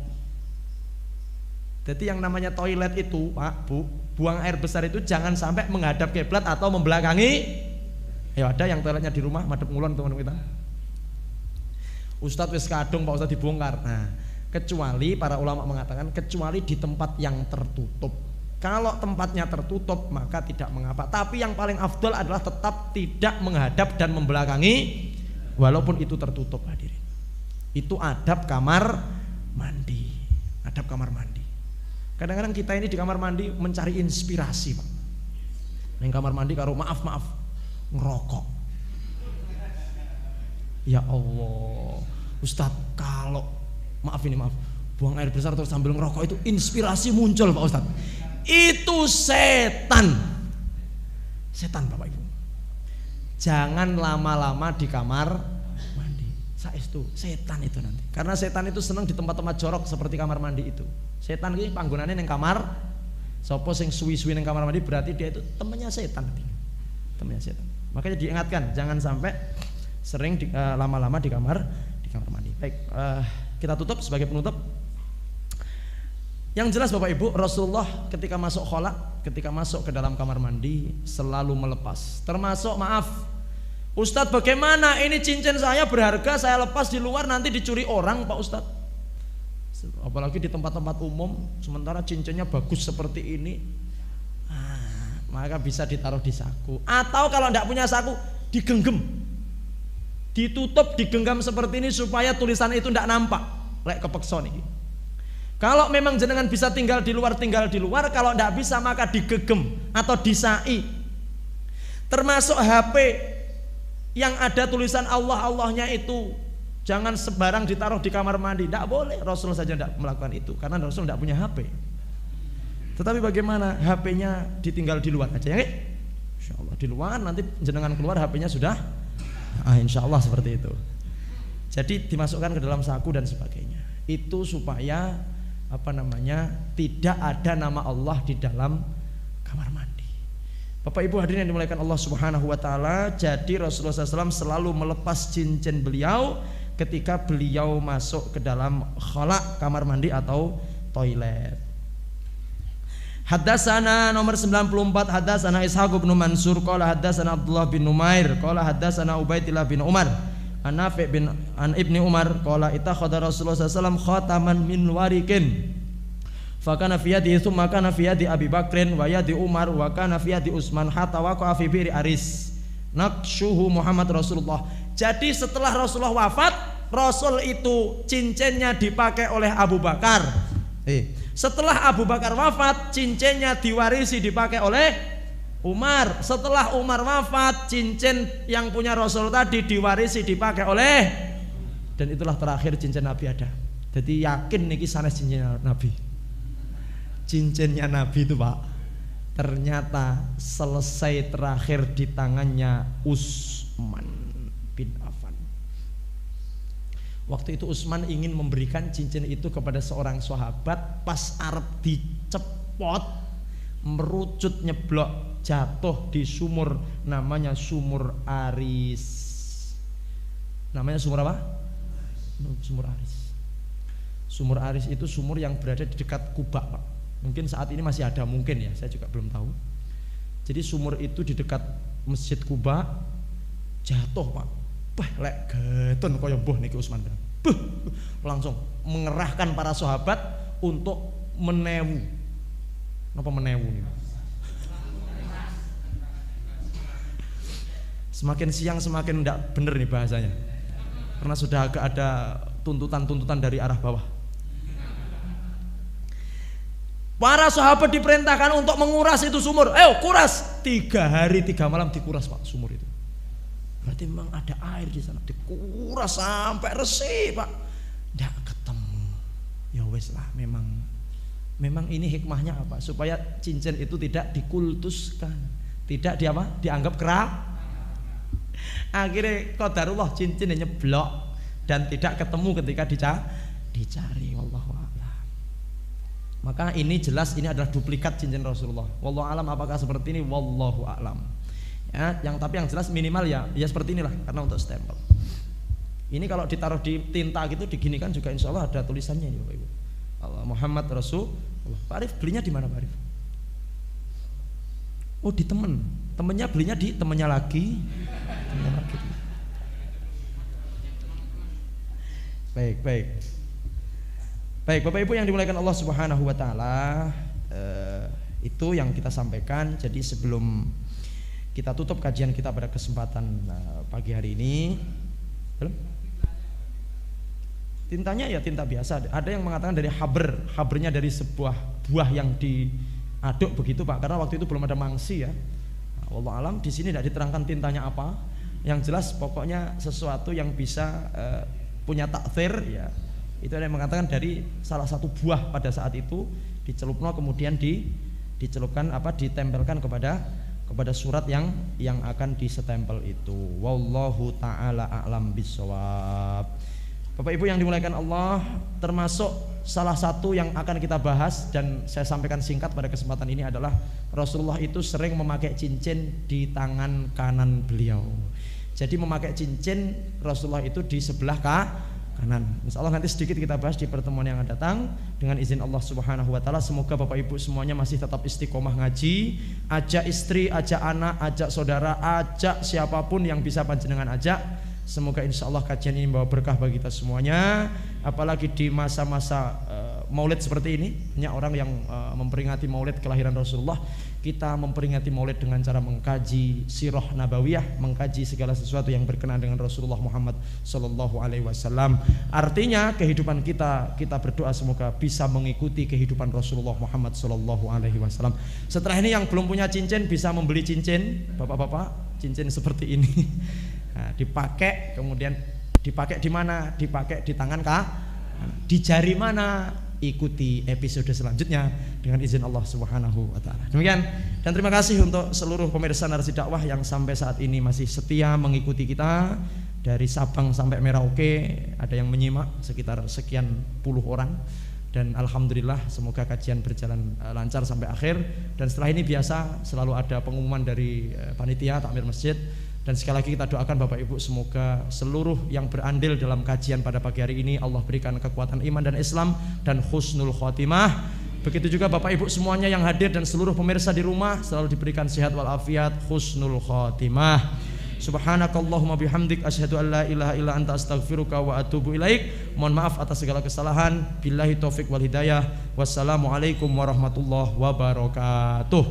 Jadi yang namanya toilet itu Pak Bu, buang air besar itu jangan sampai menghadap kiblat atau membelakangi. Ya ada yang toiletnya di rumah madhep ngulon teman-teman kita. Ustadz wis kadung Pak Ustadz dibongkar. Nah, kecuali para ulama mengatakan kecuali di tempat yang tertutup. Kalau tempatnya tertutup maka tidak mengapa. Tapi yang paling afdol adalah tetap tidak menghadap dan membelakangi walaupun itu tertutup hadirin. Itu adab kamar mandi. Adab kamar mandi. Kadang-kadang kita ini di kamar mandi mencari inspirasi Pak. Di kamar mandi karo maaf ngerokok. Ya Allah, Ustadz kalau maaf buang air besar terus sambil ngerokok itu inspirasi muncul Pak Ustadz. Itu setan Bapak Ibu. Jangan lama-lama di kamar mandi. Saestu setan itu nanti. Karena setan itu senang di tempat-tempat jorok seperti kamar mandi itu. Setan ini panggonane neng kamar. Sopo sing suwi-suwi neng kamar mandi berarti dia itu temannya setan. Temannya setan. Makanya diingatkan jangan sampai sering lama-lama di kamar mandi. Baik, kita tutup sebagai penutup. Yang jelas Bapak Ibu, Rasulullah ketika masuk kholak, ketika masuk ke dalam kamar mandi selalu melepas. Termasuk maaf, Ustadz bagaimana ini cincin saya berharga saya lepas di luar nanti dicuri orang Pak Ustadz. Apalagi di tempat-tempat umum, sementara cincinnya bagus seperti ini, maka bisa ditaruh di saku. Atau kalau tidak punya saku, digenggam, ditutup, digenggam seperti ini supaya tulisan itu tidak nampak. Lek kepeksa nih. Kalau memang jenengan bisa tinggal di luar, kalau tidak bisa maka digegem atau disai. Termasuk HP yang ada tulisan Allahnya itu Jangan sembarang ditaruh di kamar mandi. Tidak boleh. Rasul saja tidak melakukan itu karena Rasul tidak punya HP. Tetapi bagaimana HP-nya ditinggal di luar aja ya? Insya Allah di luar, nanti jenengan keluar HP-nya sudah. Insya Allah seperti itu. Jadi dimasukkan ke dalam saku dan sebagainya. Itu supaya tidak ada nama Allah di dalam kamar mandi. Bapak Ibu hadirin yang dimuliakan Allah Subhanahu wa taala, jadi Rasulullah SAW selalu melepas cincin beliau ketika beliau masuk ke dalam khala, kamar mandi atau toilet. Haddatsana nomor 94, haddatsana Ishaq bin Mansur qala haddatsana Abdullah bin Numair qala haddatsana Ubaidillah bin Umar an Nafi' bin an Ibni Umar qala ittakhadha Rasulullah SAW khataman min warikin fakana fi yadihi thumma kana fi yadi Abi Bakrin wa yadi Umar wa kana fi yadi Utsman hatta waqa'a fi bi'ri Aris naqshuhu Muhammad Rasulullah. Jadi setelah Rasulullah wafat, Rasul itu cincinnya dipakai oleh Abu Bakar. Setelah Abu Bakar wafat, cincinnya diwarisi dipakai oleh Umar. Setelah Umar wafat, cincin yang punya Rasul tadi diwarisi dipakai oleh, dan itulah terakhir cincin Nabi ada. Jadi yakin niki sanes cincin Nabi. Cincinnya Nabi itu Pak, ternyata selesai terakhir di tangannya Utsman bin Affan. Waktu itu Utsman ingin memberikan cincin itu kepada seorang sahabat, pas arep dicepot merucut nyeblok jatuh di sumur namanya sumur Aris. Namanya sumur apa? Sumur Aris. Sumur Aris itu sumur yang berada di dekat Kuba Pak. Mungkin saat ini masih ada, mungkin ya, saya juga belum tahu. Jadi sumur itu di dekat Masjid Kuba, jatuh Pak. Bah, lek geton kaya mbuh niki Utsman. Langsung mengerahkan para sahabat untuk menewu. Napa menewu nih? Semakin siang semakin enggak bener nih bahasanya. Karena sudah agak ada tuntutan-tuntutan dari arah bawah. Para sahabat diperintahkan untuk menguras itu sumur. Ayo kuras. 3 hari 3 malam dikuras Pak sumur itu. Berarti memang ada air di sana. Dikuras sampai resik Pak. Tidak ketemu. Ya wes lah, memang ini hikmahnya apa? Supaya cincin itu tidak dikultuskan, tidak dianggap kerak. Akhirnya qadarullah cincinnya nyeblok dan tidak ketemu ketika dicari. Wallahu a'lam. Maka ini jelas ini adalah duplikat cincin Rasulullah. Wallahu alam apakah seperti ini? Wallahu alam. Ya, tapi yang jelas minimal ya seperti inilah karena untuk stempel. Ini kalau ditaruh di tinta gitu diginikan juga insya Allah ada tulisannya ini Bapak Ibu. Allah Muhammad Rasulullah. Pak Arif belinya di mana Pak Arif? Oh di temennya belinya di temennya lagi. Baik Bapak Ibu yang dimuliakan Allah Subhanahu wa taala, itu yang kita sampaikan. Jadi sebelum kita tutup kajian kita pada kesempatan pagi hari ini, tintanya ya tinta biasa. Ada yang mengatakan dari habernya dari sebuah buah yang diaduk begitu Pak, karena waktu itu belum ada mangsi ya. Wallahu alam, di sini tidak diterangkan tintanya apa. Yang jelas pokoknya sesuatu yang bisa punya takfir ya. Itu ada yang mengatakan dari salah satu buah pada saat itu dicelupno kemudian dicelupkan ditempelkan kepada surat yang akan disetempel itu. Wallahu taala a'lam bissawab. Bapak Ibu yang dimuliakan Allah, termasuk salah satu yang akan kita bahas dan saya sampaikan singkat pada kesempatan ini adalah Rasulullah itu sering memakai cincin di tangan kanan beliau. Jadi memakai cincin Rasulullah itu di sebelah kanan. Insyaallah nanti sedikit kita bahas di pertemuan yang akan datang dengan izin Allah Subhanahu wa taala. Semoga Bapak Ibu semuanya masih tetap istiqomah ngaji, ajak istri, ajak anak, ajak saudara, ajak siapapun yang bisa panjenengan ajak. Semoga insyaallah kajian ini membawa berkah bagi kita semuanya. Apalagi di masa-masa Maulid seperti ini, banyak orang yang memperingati Maulid kelahiran Rasulullah. Kita memperingati Maulid dengan cara mengkaji sirah nabawiyah, mengkaji segala sesuatu yang berkenaan dengan Rasulullah Muhammad sallallahu alaihi wasallam. Artinya kehidupan kita berdoa semoga bisa mengikuti kehidupan Rasulullah Muhammad sallallahu alaihi wasallam. Setelah ini yang belum punya cincin bisa membeli cincin, Bapak-bapak, cincin seperti ini. Nah, dipakai kemudian Dipakai di mana? Dipakai di tangan kah? Di jari mana? Ikuti episode selanjutnya dengan izin Allah Subhanahu wa taala. Demikian, dan terima kasih untuk seluruh pemirsa Narasi Dakwah yang sampai saat ini masih setia mengikuti kita dari Sabang sampai Merauke. Ada yang menyimak sekitar sekian puluh orang, dan alhamdulillah semoga kajian berjalan lancar sampai akhir. Dan setelah ini biasa selalu ada pengumuman dari panitia takmir masjid. Dan sekali lagi kita doakan Bapak Ibu semoga seluruh yang berandil dalam kajian pada pagi hari ini Allah berikan kekuatan iman dan Islam dan husnul khotimah. Begitu juga Bapak Ibu semuanya yang hadir dan seluruh pemirsa di rumah selalu diberikan sehat walafiat, husnul khotimah. Subhanakallahumma bihamdik asyhadu an la ilaha illa anta astaghfiruka wa atubu ilaik. Mohon maaf atas segala kesalahan. Billahi taufik wal hidayah. Wassalamualaikum warahmatullahi wabarakatuh.